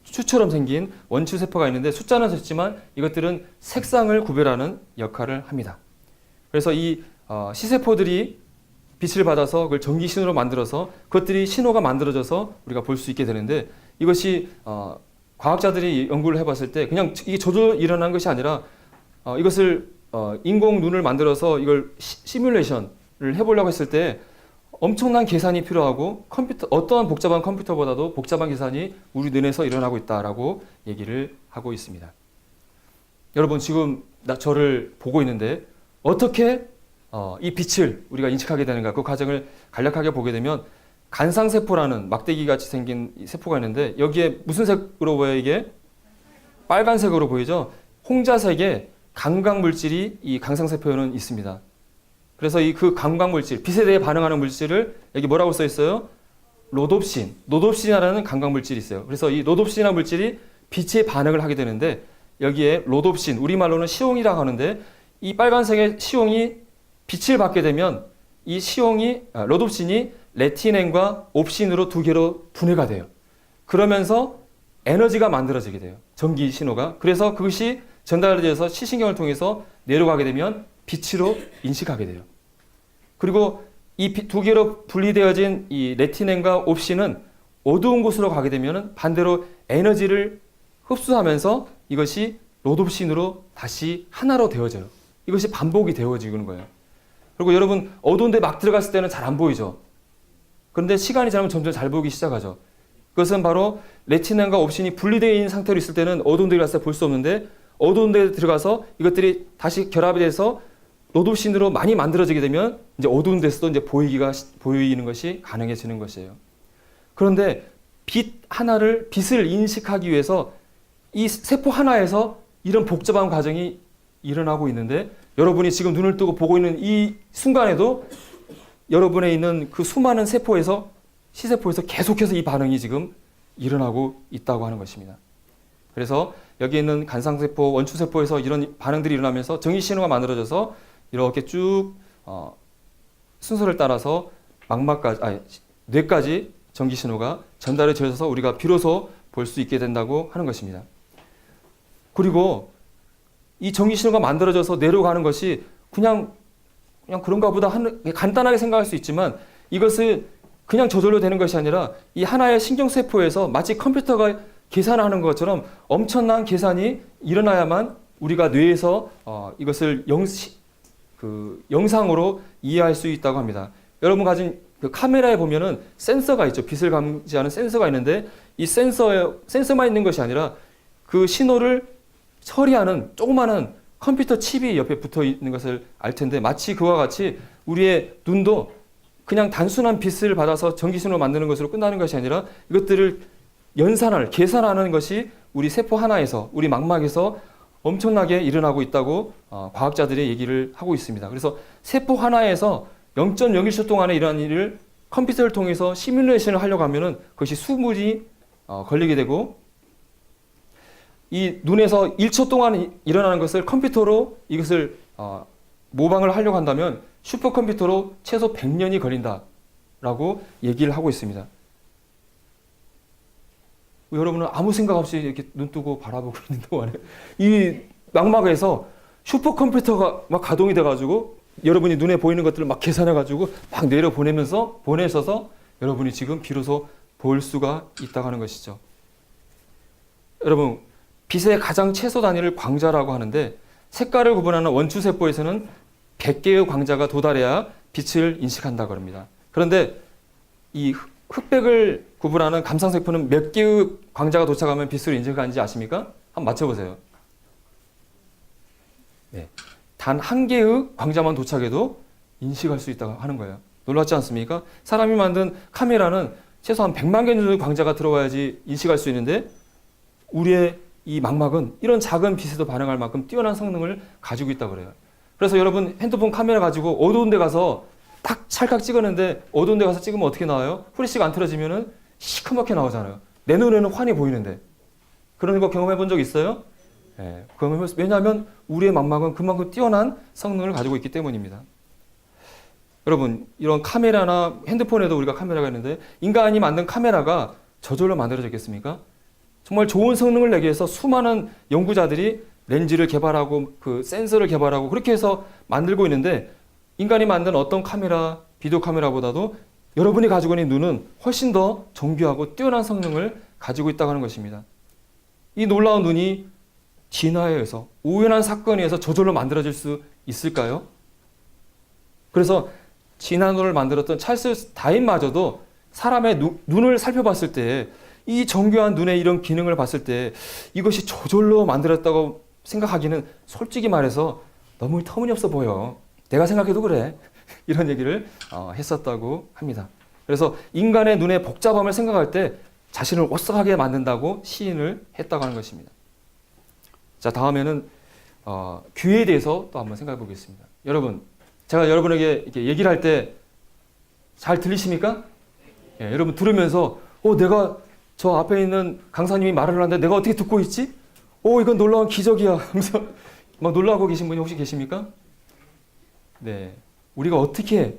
추처럼 생긴 원추세포가 있는데 숫자는 적지만 이것들은 색상을 구별하는 역할을 합니다. 그래서 이 C세포들이 빛을 받아서 그걸 전기 신호로 만들어서 그것들이 신호가 만들어져서 우리가 볼 수 있게 되는데 이것이 과학자들이 연구를 해봤을 때 그냥 이게 저절로 일어난 것이 아니라 이것을 인공 눈을 만들어서 이걸 시뮬레이션을 해보려고 했을 때 엄청난 계산이 필요하고 어떠한 복잡한 컴퓨터보다도 복잡한 계산이 우리 눈에서 일어나고 있다라고 얘기를 하고 있습니다. 여러분 지금 저를 보고 있는데 어떻게 이 빛을 우리가 인식하게 되는가 그 과정을 간략하게 보게 되면 간상세포라는 막대기 같이 생긴 세포가 있는데 여기에 무슨 색으로 보여요 이게? 빨간색으로 보이죠? 홍자색의 감각물질이 이 강상세포에는 있습니다. 그래서 그 감각물질, 빛에 대해 반응하는 물질을 여기 뭐라고 써 있어요? 로놉신. 로놉신이라는 감각물질이 있어요. 그래서 이 로놉신이라는 물질이 빛에 반응을 하게 되는데 여기에 로놉신, 우리말로는 시용이라고 하는데 이 빨간색의 시용이 빛을 받게 되면 이 로놉신이 레티넨과 옵신으로 두 개로 분해가 돼요. 그러면서 에너지가 만들어지게 돼요. 전기 신호가. 그래서 그것이 전달돼서 시신경을 통해서 내려가게 되면 빛으로 인식하게 돼요. 그리고 이 두 개로 분리되어진 이 레티넨과 옵신은 어두운 곳으로 가게 되면 반대로 에너지를 흡수하면서 이것이 로놉신으로 다시 하나로 되어져요. 이것이 반복이 되어지는 거예요. 그리고 여러분 어두운 데 막 들어갔을 때는 잘 안 보이죠. 그런데 시간이 지나면 점점 잘 보이기 시작하죠. 그것은 바로 레티넨과 옵신이 분리되어 있는 상태로 있을 때는 어두운 데 갔을 때 볼 수 없는데 어두운 데 들어가서 이것들이 다시 결합이 돼서 로놉신으로 많이 만들어지게 되면 이제 어두운 데서도 이제 보이는 것이 가능해지는 것이에요. 그런데 빛을 인식하기 위해서 이 세포 하나에서 이런 복잡한 과정이 일어나고 있는데 여러분이 지금 눈을 뜨고 보고 있는 이 순간에도 여러분에 있는 그 수많은 C세포에서 계속해서 이 반응이 지금 일어나고 있다고 하는 것입니다. 그래서 여기 있는 간상세포, 원추세포에서 이런 반응들이 일어나면서 전기신호가 만들어져서 이렇게 쭉 순서를 따라서 뇌까지 전기신호가 전달이 되어서 우리가 비로소 볼 수 있게 된다고 하는 것입니다. 그리고 이 전기신호가 만들어져서 뇌로 가는 것이 그냥 그런가 보다 간단하게 생각할 수 있지만 이것은 그냥 저절로 되는 것이 아니라 이 하나의 신경세포에서 마치 컴퓨터가 계산하는 것처럼 엄청난 계산이 일어나야만 우리가 뇌에서 이것을 영상으로 이해할 수 있다고 합니다. 여러분 가진 그 카메라에 보면은 센서가 있죠. 빛을 감지하는 센서가 있는데 이 센서만 있는 것이 아니라 그 신호를 처리하는 조그마한 컴퓨터 칩이 옆에 붙어 있는 것을 알 텐데 마치 그와 같이 우리의 눈도 그냥 단순한 빛을 받아서 전기신호를 만드는 것으로 끝나는 것이 아니라 이것들을 계산하는 것이 우리 세포 하나에서, 우리 망막에서 엄청나게 일어나고 있다고 과학자들이 얘기를 하고 있습니다. 그래서 세포 하나에서 0.01초 동안에 일어난 일을 컴퓨터를 통해서 시뮬레이션을 하려고 하면은 그것이 수분이 걸리게 되고 이 눈에서 1초 동안 일어나는 것을 컴퓨터로 이것을 모방을 하려고 한다면 슈퍼컴퓨터로 최소 100년이 걸린다라고 얘기를 하고 있습니다. 여러분은 아무 생각 없이 이렇게 눈 뜨고 바라보고 있는 동안에 이 망막에서 슈퍼컴퓨터가 막 가동이 돼가지고 여러분이 눈에 보이는 것들을 막 계산해가지고 막 보내셔서 여러분이 지금 비로소 볼 수가 있다고 하는 것이죠. 여러분, 빛의 가장 최소 단위를 광자라고 하는데 색깔을 구분하는 원추세포에서는 100개의 광자가 도달해야 빛을 인식한다고 합니다. 그런데 이 흑백을 구분하는 감상세포는 몇 개의 광자가 도착하면 빛을 인식하는지 아십니까? 한번 맞춰보세요. 네. 단 한 개의 광자만 도착해도 인식할 수 있다고 하는 거예요. 놀랍지 않습니까? 사람이 만든 카메라는 최소한 100만 개 정도의 광자가 들어와야지 인식할 수 있는데 우리의 이 망막은 이런 작은 빛에도 반응할 만큼 뛰어난 성능을 가지고 있다고 그래요. 그래서 여러분 핸드폰 카메라 가지고 어두운 데 가서 딱 찰칵 찍었는데 어두운 데 가서 찍으면 어떻게 나와요? 후레쉬가 안 틀어지면은 시커멓게 나오잖아요. 내 눈에는 환히 보이는데. 그런 거 경험해 본 적 있어요? 네, 왜냐하면 우리의 망막은 그만큼 뛰어난 성능을 가지고 있기 때문입니다. 여러분, 이런 카메라나 핸드폰에도 우리가 카메라가 있는데 인간이 만든 카메라가 저절로 만들어졌겠습니까? 정말 좋은 성능을 내기 위해서 수많은 연구자들이 렌즈를 개발하고 그 센서를 개발하고 그렇게 해서 만들고 있는데 인간이 만든 어떤 카메라, 비디오 카메라보다도 여러분이 가지고 있는 눈은 훨씬 더 정교하고 뛰어난 성능을 가지고 있다고 하는 것입니다. 이 놀라운 눈이 진화에 의해서 우연한 사건에 의해서 저절로 만들어질 수 있을까요? 그래서 진화 눈을 만들었던 찰스 다윈마저도 사람의 눈을 살펴봤을 때 이 정교한 눈의 이런 기능을 봤을 때 이것이 저절로 만들었다고 생각하기는 솔직히 말해서 너무 터무니없어 보여. 내가 생각해도 그래. 이런 얘기를 했었다고 합니다. 그래서 인간의 눈의 복잡함을 생각할 때 자신을 오싹하게 만든다고 시인을 했다고 하는 것입니다. 자, 다음에는 귀에 대해서 또 한번 생각해 보겠습니다. 여러분, 제가 여러분에게 이렇게 얘기를 할 때 잘 들리십니까? 예, 여러분 들으면서 내가 저 앞에 있는 강사님이 말을 하는데 내가 어떻게 듣고 있지? 이건 놀라운 기적이야 하면서 막 놀라고 계신 분이 혹시 계십니까? 네, 우리가 어떻게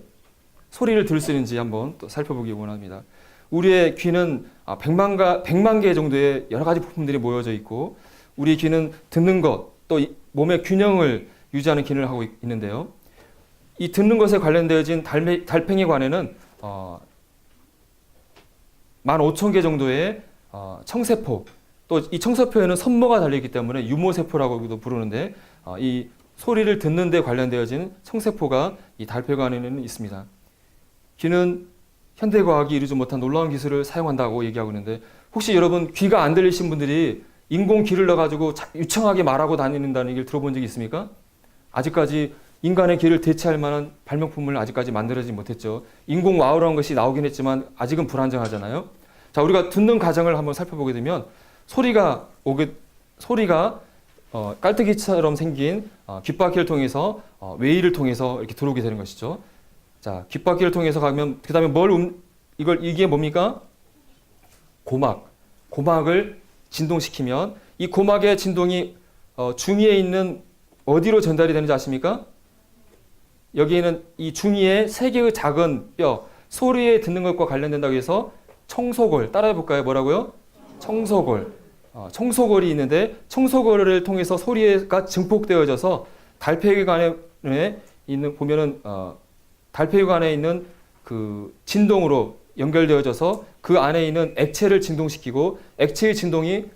소리를 들을 수 있는지 한번 또 살펴보기 원합니다. 우리의 귀는 100만 개 정도의 여러 가지 부품들이 모여져 있고 우리 귀는 듣는 것, 또 몸의 균형을 유지하는 기능을 하고 있는데요. 이 듣는 것에 관련되어진 달팽이 관에는 15,000개 정도의 청세포, 또 이 청세포에는 선모가 달려있기 때문에 유모세포라고도 부르는데 이 소리를 듣는 데 관련되어진 청세포가 이 달팽이관에는 있습니다. 귀는 현대과학이 이루지 못한 놀라운 기술을 사용한다고 얘기하고 있는데 혹시 여러분 귀가 안 들리신 분들이 인공 귀를 넣어가지고 유창하게 말하고 다니는다는 얘기를 들어본 적이 있습니까? 아직까지 인간의 귀를 대체할 만한 발명품을 아직까지 만들어지지 못했죠. 인공 와우라는 것이 나오긴 했지만 아직은 불안정하잖아요. 자, 우리가 듣는 과정을 한번 살펴보게 되면 소리가 깔때기처럼 생긴 귓바퀴를 통해서 웨이를 통해서 이렇게 들어오게 되는 것이죠. 자, 귓바퀴를 통해서 가면 그 다음에 이게 뭡니까? 고막을 진동시키면 이 고막의 진동이 중위에 있는 어디로 전달이 되는지 아십니까? 여기에는 이 중위에 3개의 작은 뼈, 소리에 듣는 것과 관련된다고 해서 청소골, 따라해 볼까요? 뭐라고요? 청소골. 청소골이 있는데 청소골을 통해서 소리가 증폭되어져서 달팽이관에 있는 달팽이관에 있는 그 진동으로 연결되어져서 그 안에 있는 액체를 진동시키고 액체의 진동이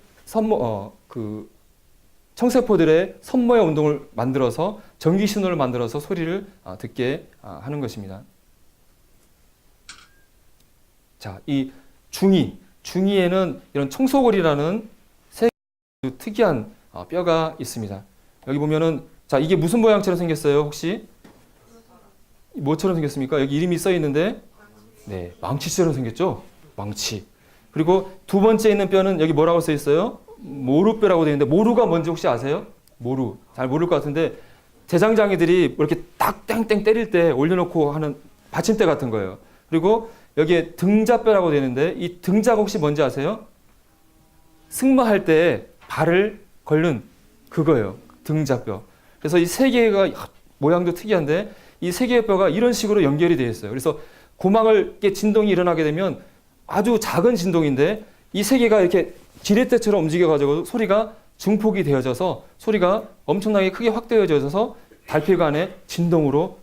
청세포들의 선모의 운동을 만들어서 전기 신호를 만들어서 소리를 듣게 하는 것입니다. 자, 이 중위에는 이런 청소골이라는 특이한 뼈가 있습니다. 여기 보면은 자, 이게 무슨 모양처럼 생겼어요? 혹시 뭐처럼 생겼습니까? 여기 이름이 써 있는데 네, 망치처럼 생겼죠? 망치. 그리고 두 번째 있는 뼈는 여기 뭐라고 써 있어요? 모루뼈라고 되어 있는데 모루가 뭔지 혹시 아세요? 모루. 잘 모를 것 같은데 제장장이들이 이렇게 딱 땡땡 때릴 때 올려놓고 하는 받침대 같은 거예요. 그리고 여기에 등자뼈라고 되어 있는데 이 등자가 혹시 뭔지 아세요? 승마할 때 발을 걸는 그거예요. 등자뼈. 그래서 이 3개가 모양도 특이한데 이 3개의 뼈가 이런 식으로 연결이 되어 있어요. 그래서 고막을 진동이 일어나게 되면 아주 작은 진동인데 이 3개가 이렇게 지렛대처럼 움직여가지고 소리가 증폭이 되어져서 소리가 엄청나게 크게 확대해져서 달팽이관의 진동으로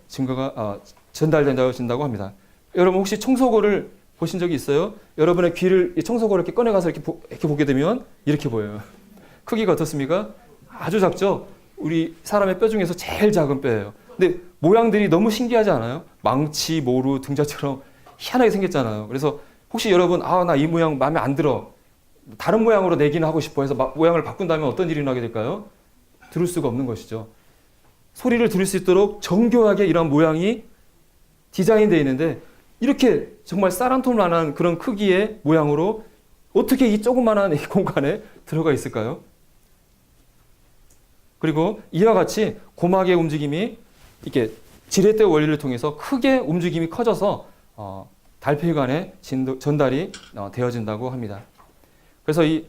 전달된다고 합니다. 여러분 혹시 청소골을 보신 적이 있어요? 여러분의 귀를 청소골을 이렇게 꺼내가서 이렇게 보게 되면 이렇게 보여요. 크기가 어떻습니까? 아주 작죠? 우리 사람의 뼈 중에서 제일 작은 뼈예요. 근데 모양들이 너무 신기하지 않아요? 망치, 모루, 등자처럼 희한하게 생겼잖아요. 그래서 혹시 여러분 나 이 모양 마음에 안 들어. 다른 모양으로 내기는 하고 싶어 해서 모양을 바꾼다면 어떤 일이 나게 될까요? 들을 수가 없는 것이죠. 소리를 들을 수 있도록 정교하게 이런 모양이 디자인되어 있는데 이렇게 정말 쌀한톨만한 그런 크기의 모양으로 어떻게 이 조그만한 이 공간에 들어가 있을까요? 그리고 이와 같이 고막의 움직임이 이렇게 지렛대 원리를 통해서 크게 움직임이 커져서 달팽이관에 전달이 되어진다고 합니다. 그래서 이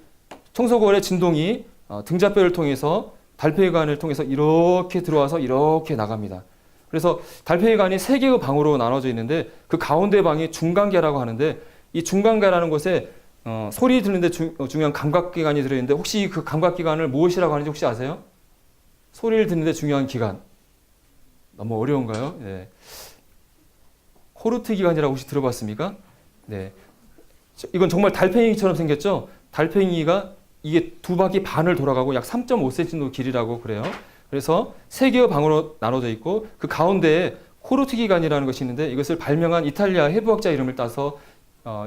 청소골의 진동이 등자뼈를 통해서 달팽이관을 통해서 이렇게 들어와서 이렇게 나갑니다. 그래서 달팽이관이 3개의 방으로 나눠져 있는데 그 가운데 방이 중간계라고 하는데 이 중간계라는 곳에 소리 듣는데 중요한 감각기관이 들어있는데 혹시 그 감각기관을 무엇이라고 하는지 혹시 아세요? 소리를 듣는데 중요한 기관. 너무 어려운가요? 네. 코르트 기관이라고 혹시 들어봤습니까? 네. 이건 정말 달팽이처럼 생겼죠? 달팽이가 이게 두 바퀴 반을 돌아가고 약 3.5cm 정도 길이라고 그래요. 그래서 세 개의 방으로 나눠져 있고 그 가운데에 코르트 기관이라는 것이 있는데 이것을 발명한 이탈리아 해부학자 이름을 따서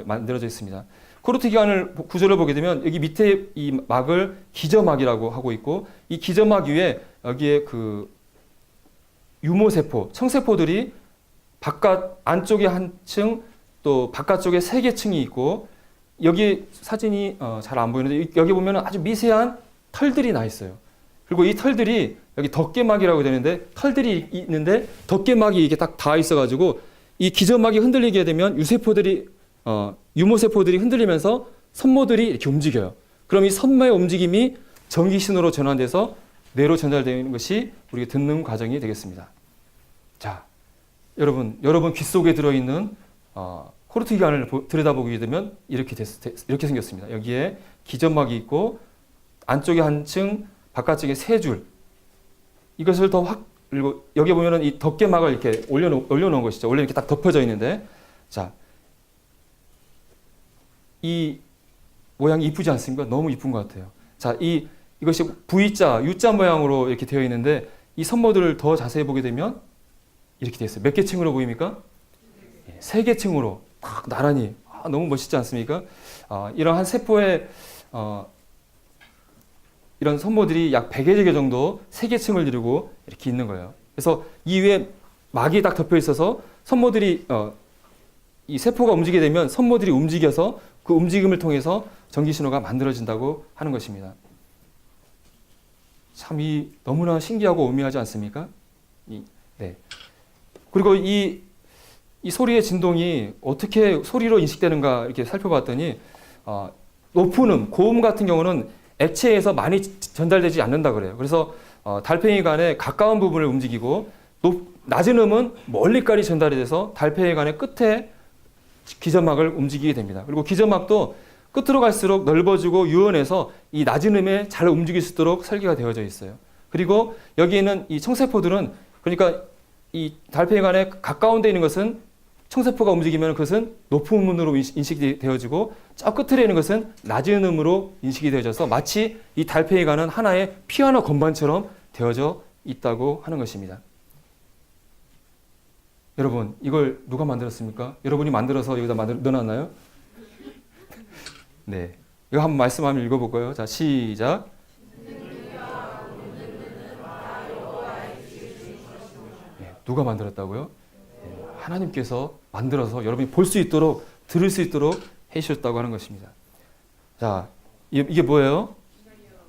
만들어져 있습니다. 코르트 기관을 구조를 보게 되면 여기 밑에 이 막을 기저막이라고 하고 있고 이 기저막 위에 여기에 그 유모세포, 청세포들이 바깥 안쪽에 한 층 또 바깥쪽에 세 개 층이 있고 여기 사진이 잘 안 보이는데 여기 보면 아주 미세한 털들이 나 있어요. 그리고 이 털들이 여기 덮개막이라고 되는데 털들이 있는데 덮개막이 이게 딱 닿아 있어가지고 이 기저막이 흔들리게 되면 유모세포들이 흔들리면서 선모들이 이렇게 움직여요. 그럼 이 선모의 움직임이 전기 신호로 전환돼서 뇌로 전달되는 것이 우리가 듣는 과정이 되겠습니다. 자, 여러분 귀 속에 들어있는 코르트 기관을 들여다보게 되면 이렇게 생겼습니다. 여기에 기저막이 있고 안쪽에 한 층, 바깥쪽에 세 줄. 이것을 그리고 여기 보면은 이 덮개막을 이렇게 올려놓은 것이죠. 원래 이렇게 딱 덮여져 있는데, 자, 이 모양이 이쁘지 않습니까? 너무 이쁜 것 같아요. 자, 이것이 V자, U자 모양으로 이렇게 되어 있는데 이 선모들을 더 자세히 보게 되면 이렇게 되어 있어요. 몇 개 층으로 보입니까? 세 개 층으로 딱 나란히. 너무 멋있지 않습니까? 이러한 세포의 이런 선모들이 약 100여 개 정도 세 개 층을 이루고 이렇게 있는 거예요. 그래서 이 위에 막이 딱 덮여 있어서 선모들이 이 세포가 움직이게 되면 선모들이 움직여서 그 움직임을 통해서 전기 신호가 만들어진다고 하는 것입니다. 참 너무나 신기하고 오묘하지 않습니까? 네. 그리고 이 소리의 진동이 어떻게 소리로 인식되는가 이렇게 살펴봤더니 높은 고음 같은 경우는 액체에서 많이 전달되지 않는다 그래요. 그래서 달팽이관의 가까운 부분을 움직이고 낮은 음은 멀리까지 전달이 돼서 달팽이관의 끝에 기저막을 움직이게 됩니다. 그리고 기저막도 끝으로 갈수록 넓어지고 유연해서 이 낮은 음에 잘 움직일 수 있도록 설계가 되어져 있어요. 그리고 여기 있는 이 청세포들은 그러니까 이 달팽이관에 가까운 데 있는 것은 청세포가 움직이면 그것은 높은 음으로 인식이 되어지고 저 끝에 있는 것은 낮은 음으로 인식이 되어져서 마치 이 달팽이관은 하나의 피아노 건반처럼 되어져 있다고 하는 것입니다. 여러분, 이걸 누가 만들었습니까? 여러분이 만들어서 여기다 넣어놨나요? 네. 이거 한번 말씀 한번 읽어볼까요? 자, 시작. 네, 누가 만들었다고요? 네, 하나님께서 만들어서 여러분이 볼 수 있도록, 들을 수 있도록 해주셨다고 하는 것입니다. 자, 이게 뭐예요?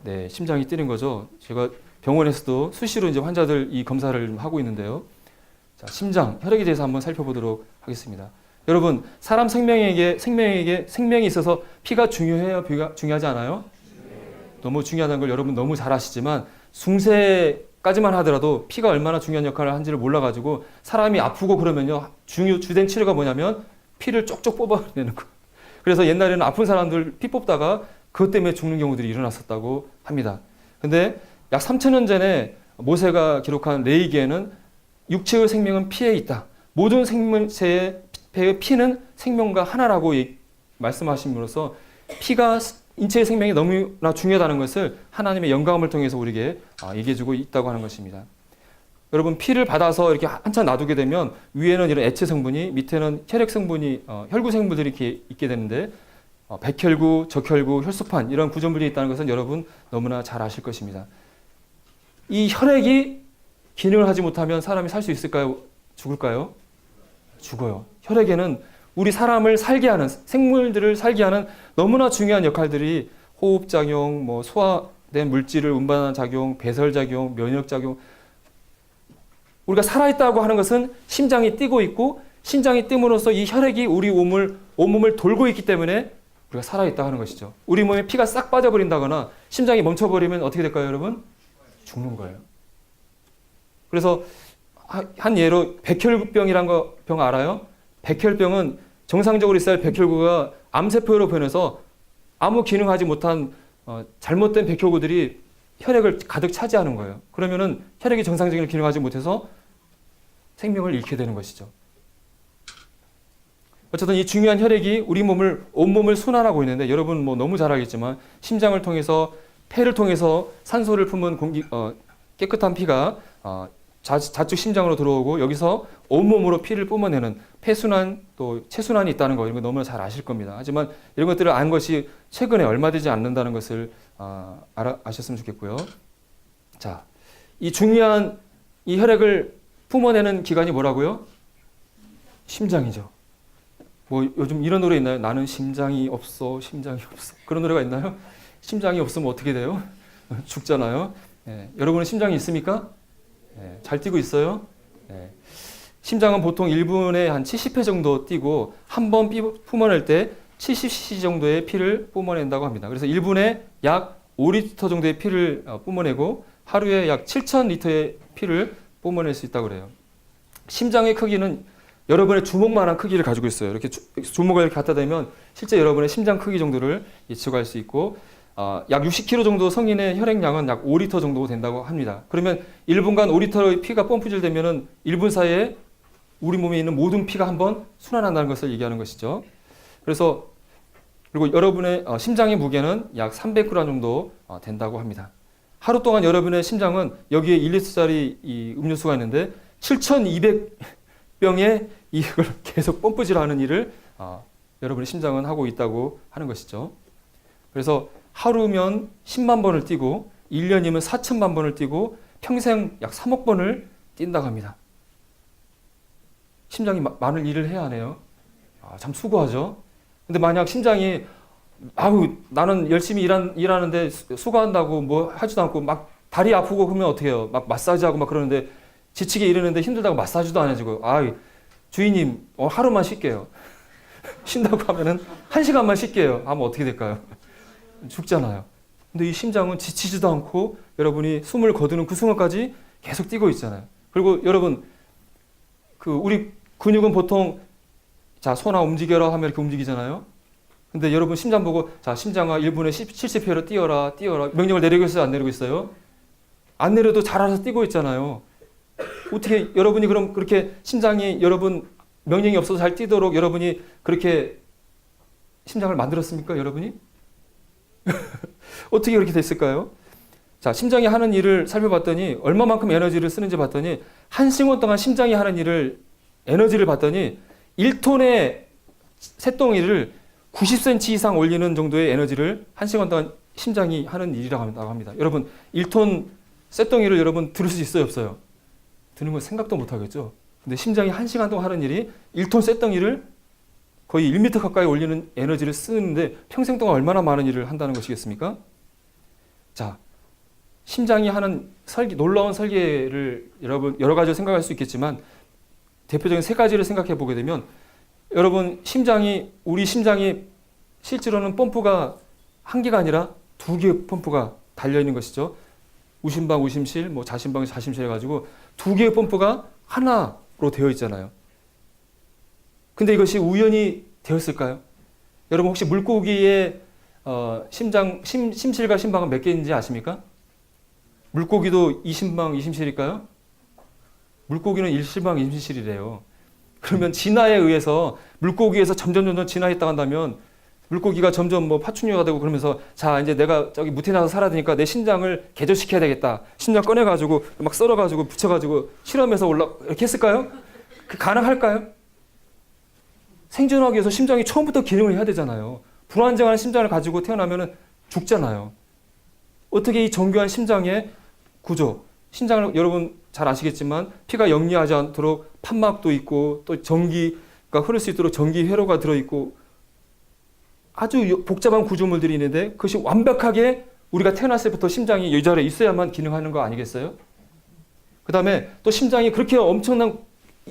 네, 심장이 뛰는 거죠. 제가 병원에서도 수시로 이제 환자들 이 검사를 하고 있는데요. 자, 심장, 혈액에 대해서 한번 살펴보도록 하겠습니다. 여러분, 사람 생명이 있어서 피가 중요해요? 피가 중요하지 않아요? 너무 중요하다는 걸 여러분 너무 잘 아시지만 중세까지만 하더라도 피가 얼마나 중요한 역할을 하는지를 몰라가지고 사람이 아프고 그러면요 주된 치료가 뭐냐면 피를 쪽쪽 뽑아내는 거. 그래서 옛날에는 아픈 사람들 피 뽑다가 그것 때문에 죽는 경우들이 일어났었다고 합니다. 근데 약 3,000년 전에 모세가 기록한 레위기에는 육체의 생명은 피에 있다. 모든 생명체의 피는 생명과 하나라고 말씀하심으로써 피가 인체의 생명이 너무나 중요하다는 것을 하나님의 영감을 통해서 우리에게 얘기해주고 있다고 하는 것입니다. 여러분, 피를 받아서 이렇게 한참 놔두게 되면 위에는 이런 액체 성분이, 밑에는 혈액 성분이, 혈구 성분들이 이렇게 있게 되는데 백혈구, 적혈구, 혈소판 이런 구조물이 있다는 것은 여러분 너무나 잘 아실 것입니다. 이 혈액이 기능을 하지 못하면 사람이 살 수 있을까요? 죽을까요? 죽어요. 혈액에는 우리 사람을 살게 하는, 생물들을 살게 하는 너무나 중요한 역할들이 호흡작용, 소화된 물질을 운반하는 작용, 배설작용, 면역작용. 우리가 살아있다고 하는 것은 심장이 뛰고 있고 심장이 뜸으로써 이 혈액이 우리 온몸을 돌고 있기 때문에 우리가 살아있다고 하는 것이죠. 우리 몸에 피가 싹 빠져버린다거나 심장이 멈춰버리면 어떻게 될까요, 여러분? 죽는 거예요. 그래서 한 예로 백혈병이란 병 알아요? 백혈병은 정상적으로 있어야 할 백혈구가 암세포로 변해서 아무 기능하지 못한 잘못된 백혈구들이 혈액을 가득 차지하는 거예요. 그러면은 혈액이 정상적인 기능하지 못해서 생명을 잃게 되는 것이죠. 어쨌든 이 중요한 혈액이 우리 몸을 온몸을 순환하고 있는데 여러분 뭐 너무 잘 알겠지만 심장을 통해서 폐를 통해서 산소를 품은 깨끗한 피가 좌측 심장으로 들어오고 여기서 온몸으로 피를 뿜어내는 폐순환 또 체순환이 있다는 거 이런 거 너무나 잘 아실 겁니다. 하지만 이런 것들을 안 것이 최근에 얼마 되지 않는다는 것을 아셨으면 좋겠고요. 자, 이 중요한 이 혈액을 뿜어내는 기관이 뭐라고요? 심장이죠. 뭐 요즘 이런 노래 있나요? 나는 심장이 없어, 심장이 없어. 그런 노래가 있나요? 심장이 없으면 어떻게 돼요? 죽잖아요. 여러분은 심장이 있습니까? 잘 뛰고 있어요? 심장은 보통 1분에 한 70회 정도 뛰고 한 번 뿜어낼 때 70cc 정도의 피를 뿜어낸다고 합니다. 그래서 1분에 약 5리터 정도의 피를 뿜어내고 하루에 약 7,000리터의 피를 뿜어낼 수 있다고 그래요. 심장의 크기는 여러분의 주먹만한 크기를 가지고 있어요. 이렇게 주먹을 이렇게 갖다 대면 실제 여러분의 심장 크기 정도를 예측할 수 있고 약 60kg 정도 성인의 혈액량은 약 5리터 정도 된다고 합니다. 그러면 1분간 5리터의 피가 펌프질 되면은 1분 사이에 우리 몸에 있는 모든 피가 한번 순환한다는 것을 얘기하는 것이죠. 그래서 그리고 여러분의 심장의 무게는 약 300g 정도 된다고 합니다. 하루 동안 여러분의 심장은 여기에 1리터짜리 이 음료수가 있는데 7,200병의 이걸 계속 펌프질하는 일을 여러분의 심장은 하고 있다고 하는 것이죠. 그래서 하루면 10만 번을 뛰고 1년이면 4천만 번을 뛰고 평생 약 3억 번을 뛴다고 합니다. 심장이 많은 일을 해야 하네요. 참 수고하죠. 근데 만약 심장이 나는 열심히 일하는데 수고한다고 뭐 하지도 않고 막 다리 아프고 그러면 어떻게 해요? 막 마사지하고 막 그러는데 지치게 이러는데 힘들다고 마사지도 안 해주고 주인님 하루만 쉴게요. 쉰다고 하면은 1시간만 쉴게요. 하면 어떻게 될까요? 죽잖아요. 근데 이 심장은 지치지도 않고 여러분이 숨을 거두는 그 순간까지 계속 뛰고 있잖아요. 그리고 여러분 우리 근육은 보통 손아 움직여라 하면 이렇게 움직이잖아요. 근데 여러분 심장 보고 심장아 1분에 70회로 뛰어라 명령을 내리고 있어요? 안 내리고 있어요? 안 내려도 잘 알아서 뛰고 있잖아요. 어떻게 여러분이 그럼 그렇게 심장이 여러분 명령이 없어도 잘 뛰도록 여러분이 그렇게 심장을 만들었습니까? 여러분이? 어떻게 그렇게 됐을까요? 심장이 하는 일을 살펴봤더니 얼마만큼 에너지를 쓰는지 봤더니 1시간 동안 심장이 하는 에너지를 봤더니 1톤의 쇳덩이를 90cm 이상 올리는 정도의 에너지를 1시간 동안 심장이 하는 일이라고 합니다. 여러분 1톤 쇳덩이를 여러분 들을 수 있어요? 없어요? 드는 건 생각도 못 하겠죠. 근데 심장이 1시간 동안 하는 일이 1톤 쇳덩이를 거의 1m 가까이 올리는 에너지를 쓰는데 평생 동안 얼마나 많은 일을 한다는 것이겠습니까? 심장이 하는 놀라운 설계를 여러분 여러 가지를 생각할 수 있겠지만 대표적인 3가지를 생각해 보게 되면 여러분 우리 심장이 실제로는 펌프가 1개가 아니라 2개의 펌프가 달려 있는 것이죠. 우심방, 우심실, 자심방, 자심실 해가지고 2개의 펌프가 하나로 되어 있잖아요. 근데 이것이 우연히 되었을까요? 여러분 혹시 물고기의 심실과 심방은 몇 개인지 아십니까? 물고기도 이심방, 이심실일까요? 물고기는 일심방, 이심실이래요. 그러면 진화에 의해서 물고기에서 점점 진화했다 한다면 물고기가 점점 파충류가 되고 그러면서 이제 내가 저기 무태 나서 살아야 되니까 내 심장을 개조시켜야 되겠다. 심장 꺼내가지고 막 썰어가지고 붙여가지고 실험해서 이렇게 했을까요? 가능할까요? 생존하기 위해서 심장이 처음부터 기능을 해야 되잖아요. 불안정한 심장을 가지고 태어나면 죽잖아요. 어떻게 이 정교한 심장의 구조, 심장을 여러분 잘 아시겠지만 피가 역류하지 않도록 판막도 있고 또 전기가 흐를 수 있도록 전기 회로가 들어있고 아주 복잡한 구조물들이 있는데 그것이 완벽하게 우리가 태어났을 때부터 심장이 이 자리에 있어야만 기능하는 거 아니겠어요? 그 다음에 또 심장이 그렇게 엄청난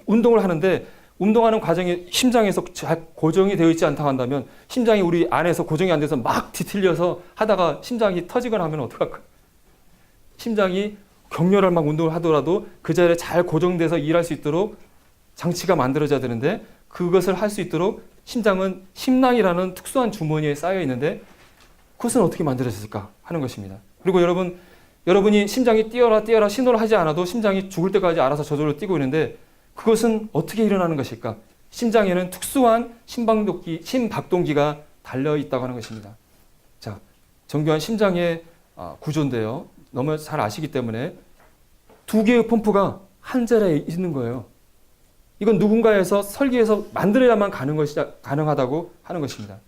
운동을 하는데 운동하는 과정에 심장에서 잘 고정이 되어 있지 않다고 한다면 심장이 우리 안에서 고정이 안 돼서 막 뒤틀려서 하다가 심장이 터지거나 하면 어떡할까? 심장이 격렬한 막 운동을 하더라도 그 자리에 잘 고정돼서 일할 수 있도록 장치가 만들어져야 되는데 그것을 할 수 있도록 심장은 심낭이라는 특수한 주머니에 쌓여 있는데 그것은 어떻게 만들어졌을까 하는 것입니다. 그리고 여러분이 심장이 뛰어라 신호를 하지 않아도 심장이 죽을 때까지 알아서 저절로 뛰고 있는데 그것은 어떻게 일어나는 것일까? 심장에는 특수한 심박동기가 달려 있다고 하는 것입니다. 자, 정교한 심장의 구조인데요. 너무 잘 아시기 때문에 두 개의 펌프가 한 자리에 있는 거예요. 이건 누군가에서 설계해서 만들어야만 가능하다고 하는 것입니다.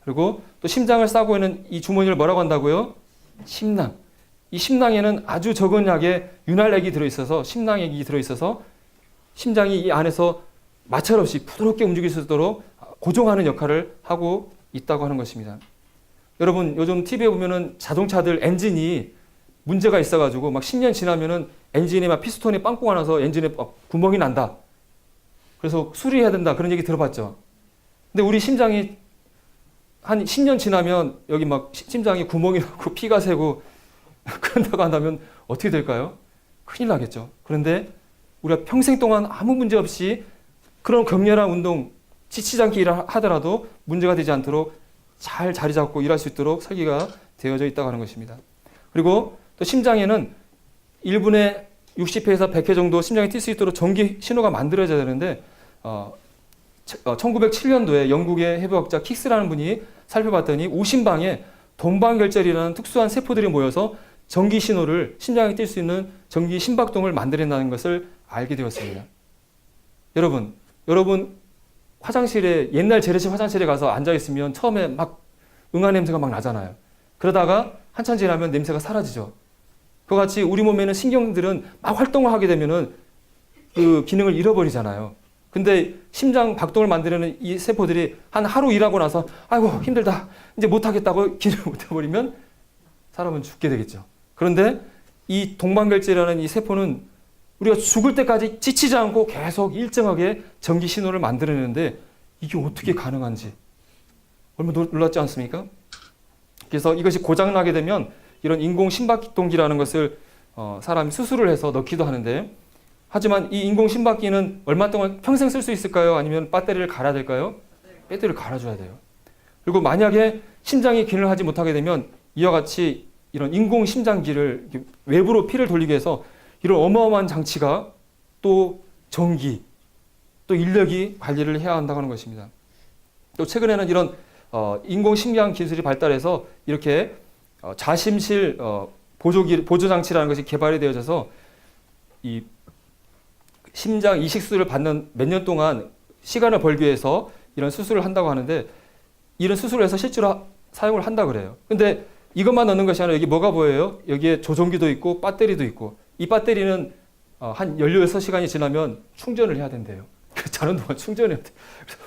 그리고 또 심장을 싸고 있는 이 주머니를 뭐라고 한다고요? 심낭. 이 심낭에는 아주 적은 약의 윤활액이 들어있어서 심낭액이 들어있어서 심장이 이 안에서 마찰 없이 부드럽게 움직일 수 있도록 고정하는 역할을 하고 있다고 하는 것입니다. 여러분 요즘 TV에 보면은 자동차들 엔진이 문제가 있어가지고 막 10년 지나면은 엔진에 막 피스톤이 빵꾸가 나서 엔진에 구멍이 난다. 그래서 수리해야 된다. 그런 얘기 들어봤죠. 근데 우리 심장이 한 10년 지나면 여기 막 심장이 구멍이 나고 피가 새고 그런다고 한다면 어떻게 될까요? 큰일 나겠죠. 그런데 우리가 평생 동안 아무 문제 없이 그런 격렬한 운동, 지치지 않게 일을 하더라도 문제가 되지 않도록 잘 자리 잡고 일할 수 있도록 설계가 되어져 있다고 하는 것입니다. 그리고 또 심장에는 1분에 60회에서 100회 정도 심장이 뛸 수 있도록 전기 신호가 만들어져야 되는데 1907년도에 영국의 해부학자 킥스라는 분이 살펴봤더니 우심방에 동방결절이라는 특수한 세포들이 모여서 전기 신호를 심장이 뛸 수 있는 전기 심박동을 만들어낸다는 것을 알게 되었습니다. 여러분 화장실에 옛날 재래식 화장실에 가서 앉아 있으면 처음에 막 응아 냄새가 막 나잖아요. 그러다가 한참 지나면 냄새가 사라지죠. 그와 같이 우리 몸에는 신경들은 막 활동을 하게 되면은 그 기능을 잃어버리잖아요. 근데 심장 박동을 만드는 이 세포들이 한 하루 일하고 나서 아이고 힘들다 이제 못하겠다고 기능을 못해버리면 사람은 죽게 되겠죠. 그런데 이 동방결제라는 이 세포는 우리가 죽을 때까지 지치지 않고 계속 일정하게 전기 신호를 만들어내는데 이게 어떻게 가능한지 얼마나 놀랍지 않습니까? 그래서 이것이 고장나게 되면 이런 인공 심박동기라는 것을 사람이 수술을 해서 넣기도 하는데 하지만 이 인공 심박기는 얼마 동안 평생 쓸 수 있을까요? 아니면 배터리를 갈아야 될까요? 배터리를 갈아줘야 돼요. 그리고 만약에 심장이 기능을 하지 못하게 되면 이와 같이 이런 인공 심장기를 외부로 피를 돌리게 해서 이런 어마어마한 장치가 또 전기, 또 인력이 관리를 해야 한다고 하는 것입니다. 또 최근에는 이런 인공 심장 기술이 발달해서 이렇게 자심실 보조 장치라는 것이 개발이 되어져서 이 심장 이식 수술을 받는 몇 년 동안 시간을 벌기 위해서 이런 수술을 한다고 하는데 이런 수술을 해서 실제로 사용을 한다 그래요. 근데 이것만 넣는 것이 아니라 여기 뭐가 보여요? 여기에 조종기도 있고 배터리도 있고 이 배터리는 한 16시간이 지나면 충전을 해야 된대요. 자는 동안 충전해야 돼.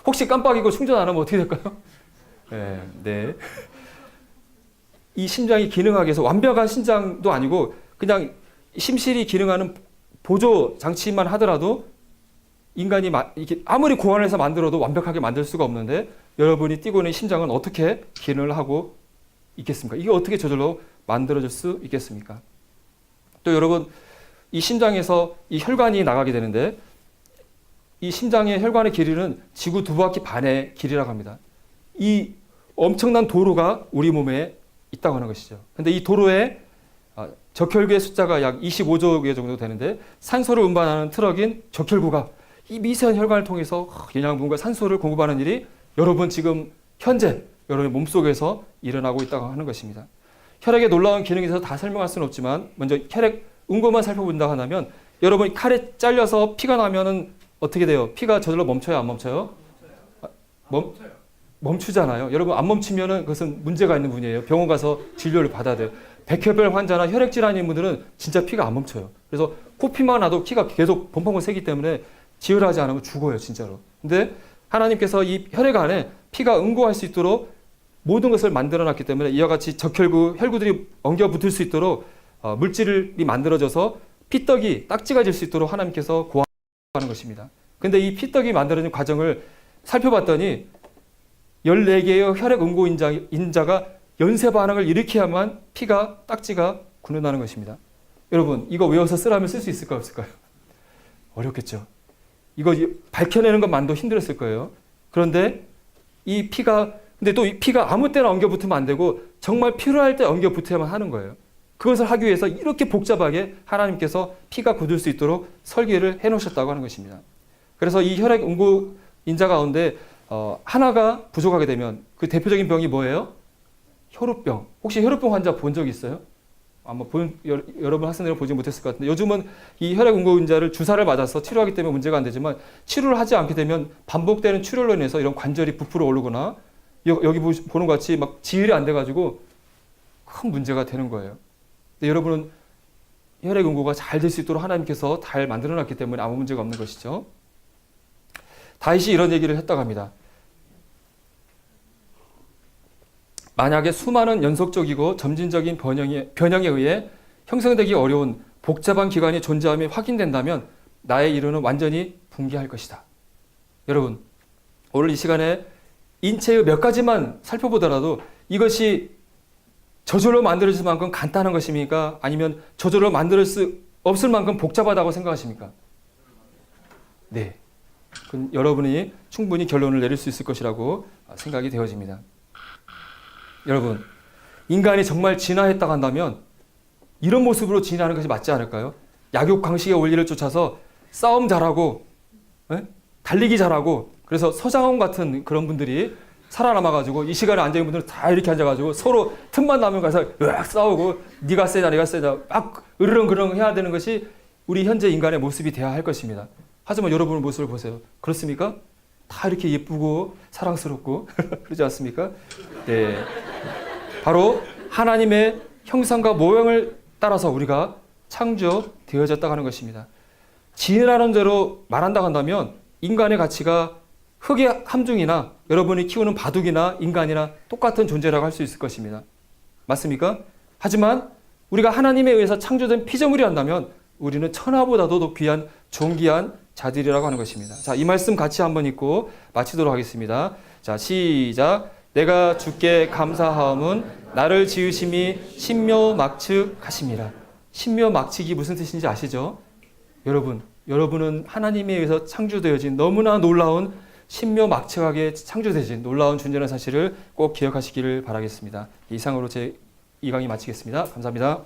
혹시 깜빡이고 충전 안 하면 어떻게 될까요? 네. 이 심장이 기능하기 위해서 완벽한 심장도 아니고 그냥 심실이 기능하는 보조 장치만 하더라도 인간이 이렇게 아무리 고안을 해서 만들어도 완벽하게 만들 수가 없는데 여러분이 뛰고 있는 심장은 어떻게 기능을 하고 있겠습니까? 이게 어떻게 저절로 만들어질 수 있겠습니까? 또 여러분 이 심장에서 이 혈관이 나가게 되는데 이 심장의 혈관의 길이는 지구 2바퀴 반의 길이라고 합니다. 이 엄청난 도로가 우리 몸에 있다고 하는 것이죠. 근데 이 도로에 적혈구의 숫자가 약 25조 개 정도 되는데 산소를 운반하는 트럭인 적혈구가 이 미세한 혈관을 통해서 영양분과 산소를 공급하는 일이 여러분 지금 현재 여러분의 몸속에서 일어나고 있다고 하는 것입니다. 혈액의 놀라운 기능에 대해서 다 설명할 수는 없지만 먼저 혈액 응고만 살펴본다고 한다면 여러분이 칼에 잘려서 피가 나면은 어떻게 돼요? 피가 저절로 멈춰요? 안 멈춰요? 멈추잖아요. 여러분 안 멈추면은 그것은 문제가 있는 분이에요. 병원 가서 진료를 받아야 돼요. 백혈병 환자나 혈액 질환인 분들은 진짜 피가 안 멈춰요. 그래서 코피만 나도 피가 계속 펑펑 새기 때문에 지혈하지 않으면 죽어요, 진짜로. 근데 하나님께서 이 혈액 안에 피가 응고할 수 있도록 모든 것을 만들어 놨기 때문에 이와 같이 적혈구, 혈구들이 엉겨 붙을 수 있도록 물질이 만들어져서 피떡이 딱지가 질 수 있도록 하나님께서 고안하는 것입니다. 근데 이 피떡이 만들어진 과정을 살펴봤더니 14개의 혈액 응고 인자가 연쇄 반응을 일으켜야만 피가 딱지가 굳는다는 것입니다. 여러분 이거 외워서 쓰라면 쓸 수 있을까요? 없을까요? 어렵겠죠. 이거 밝혀내는 것만도 힘들었을 거예요. 그런데 이 피가 근데 또 이 피가 아무 때나 엉겨 붙으면 안 되고 정말 필요할 때 엉겨 붙어야만 하는 거예요. 그것을 하기 위해서 이렇게 복잡하게 하나님께서 피가 굳을 수 있도록 설계를 해놓으셨다고 하는 것입니다. 그래서 이 혈액 응고 인자 가운데 하나가 부족하게 되면 그 대표적인 병이 뭐예요? 혈우병. 혹시 혈우병 환자 본 적 있어요? 아마 여러분 학생들은 보지 못했을 것 같은데 요즘은 이 혈액 응고인자를 주사를 맞아서 치료하기 때문에 문제가 안 되지만 치료를 하지 않게 되면 반복되는 출혈로 인해서 이런 관절이 부풀어 오르거나 여기 보는 것 같이 막 지혈이 안 돼가지고 큰 문제가 되는 거예요. 근데 여러분은 혈액 응고가 잘 될 수 있도록 하나님께서 잘 만들어놨기 때문에 아무 문제가 없는 것이죠. 다윗이 이런 얘기를 했다고 합니다. 만약에 수많은 연속적이고 점진적인 변형에 의해 형성되기 어려운 복잡한 기관이 존재함이 확인된다면 나의 이론은 완전히 붕괴할 것이다. 여러분, 오늘 이 시간에 인체의 몇 가지만 살펴보더라도 이것이 저절로 만들어질 만큼 간단한 것입니까? 아니면 저절로 만들 수 없을 만큼 복잡하다고 생각하십니까? 네. 그건 여러분이 충분히 결론을 내릴 수 있을 것이라고 생각이 되어집니다. 여러분, 인간이 정말 진화했다고 한다면 이런 모습으로 진화하는 것이 맞지 않을까요? 약육강식의 원리를 쫓아서 싸움 잘하고 달리기 잘하고 그래서 서장훈 같은 그런 분들이 살아남아가지고 이 시간에 앉아있는 분들은 다 이렇게 앉아가지고 서로 틈만 나면 가서 으악 싸우고 네가 세자 내가 세자 막 으르렁그렁 해야 되는 것이 우리 현재 인간의 모습이 되어야 할 것입니다. 하지만 여러분의 모습을 보세요. 그렇습니까? 다 이렇게 예쁘고 사랑스럽고 그러지 않습니까? 네. 바로 하나님의 형상과 모형을 따라서 우리가 창조되어졌다고 하는 것입니다. 진이라는 대로 말한다고 한다면 인간의 가치가 흙의 함중이나 여러분이 키우는 바둑이나 인간이나 똑같은 존재라고 할 수 있을 것입니다. 맞습니까? 하지만 우리가 하나님에 의해서 창조된 피조물이란다면 우리는 천하보다도 더 귀한 존귀한 자들이라고 하는 것입니다. 자, 이 말씀 같이 한번 읽고 마치도록 하겠습니다. 자, 시작. 내가 주께 감사하옴은 나를 지으심이 신묘막측하심이라. 신묘막측이 무슨 뜻인지 아시죠? 여러분은 하나님에 의해서 창조되어진 너무나 놀라운 신묘막측하게 창조되어진 놀라운 존재라는 사실을 꼭 기억하시기를 바라겠습니다. 이상으로 제 이 강의 마치겠습니다. 감사합니다.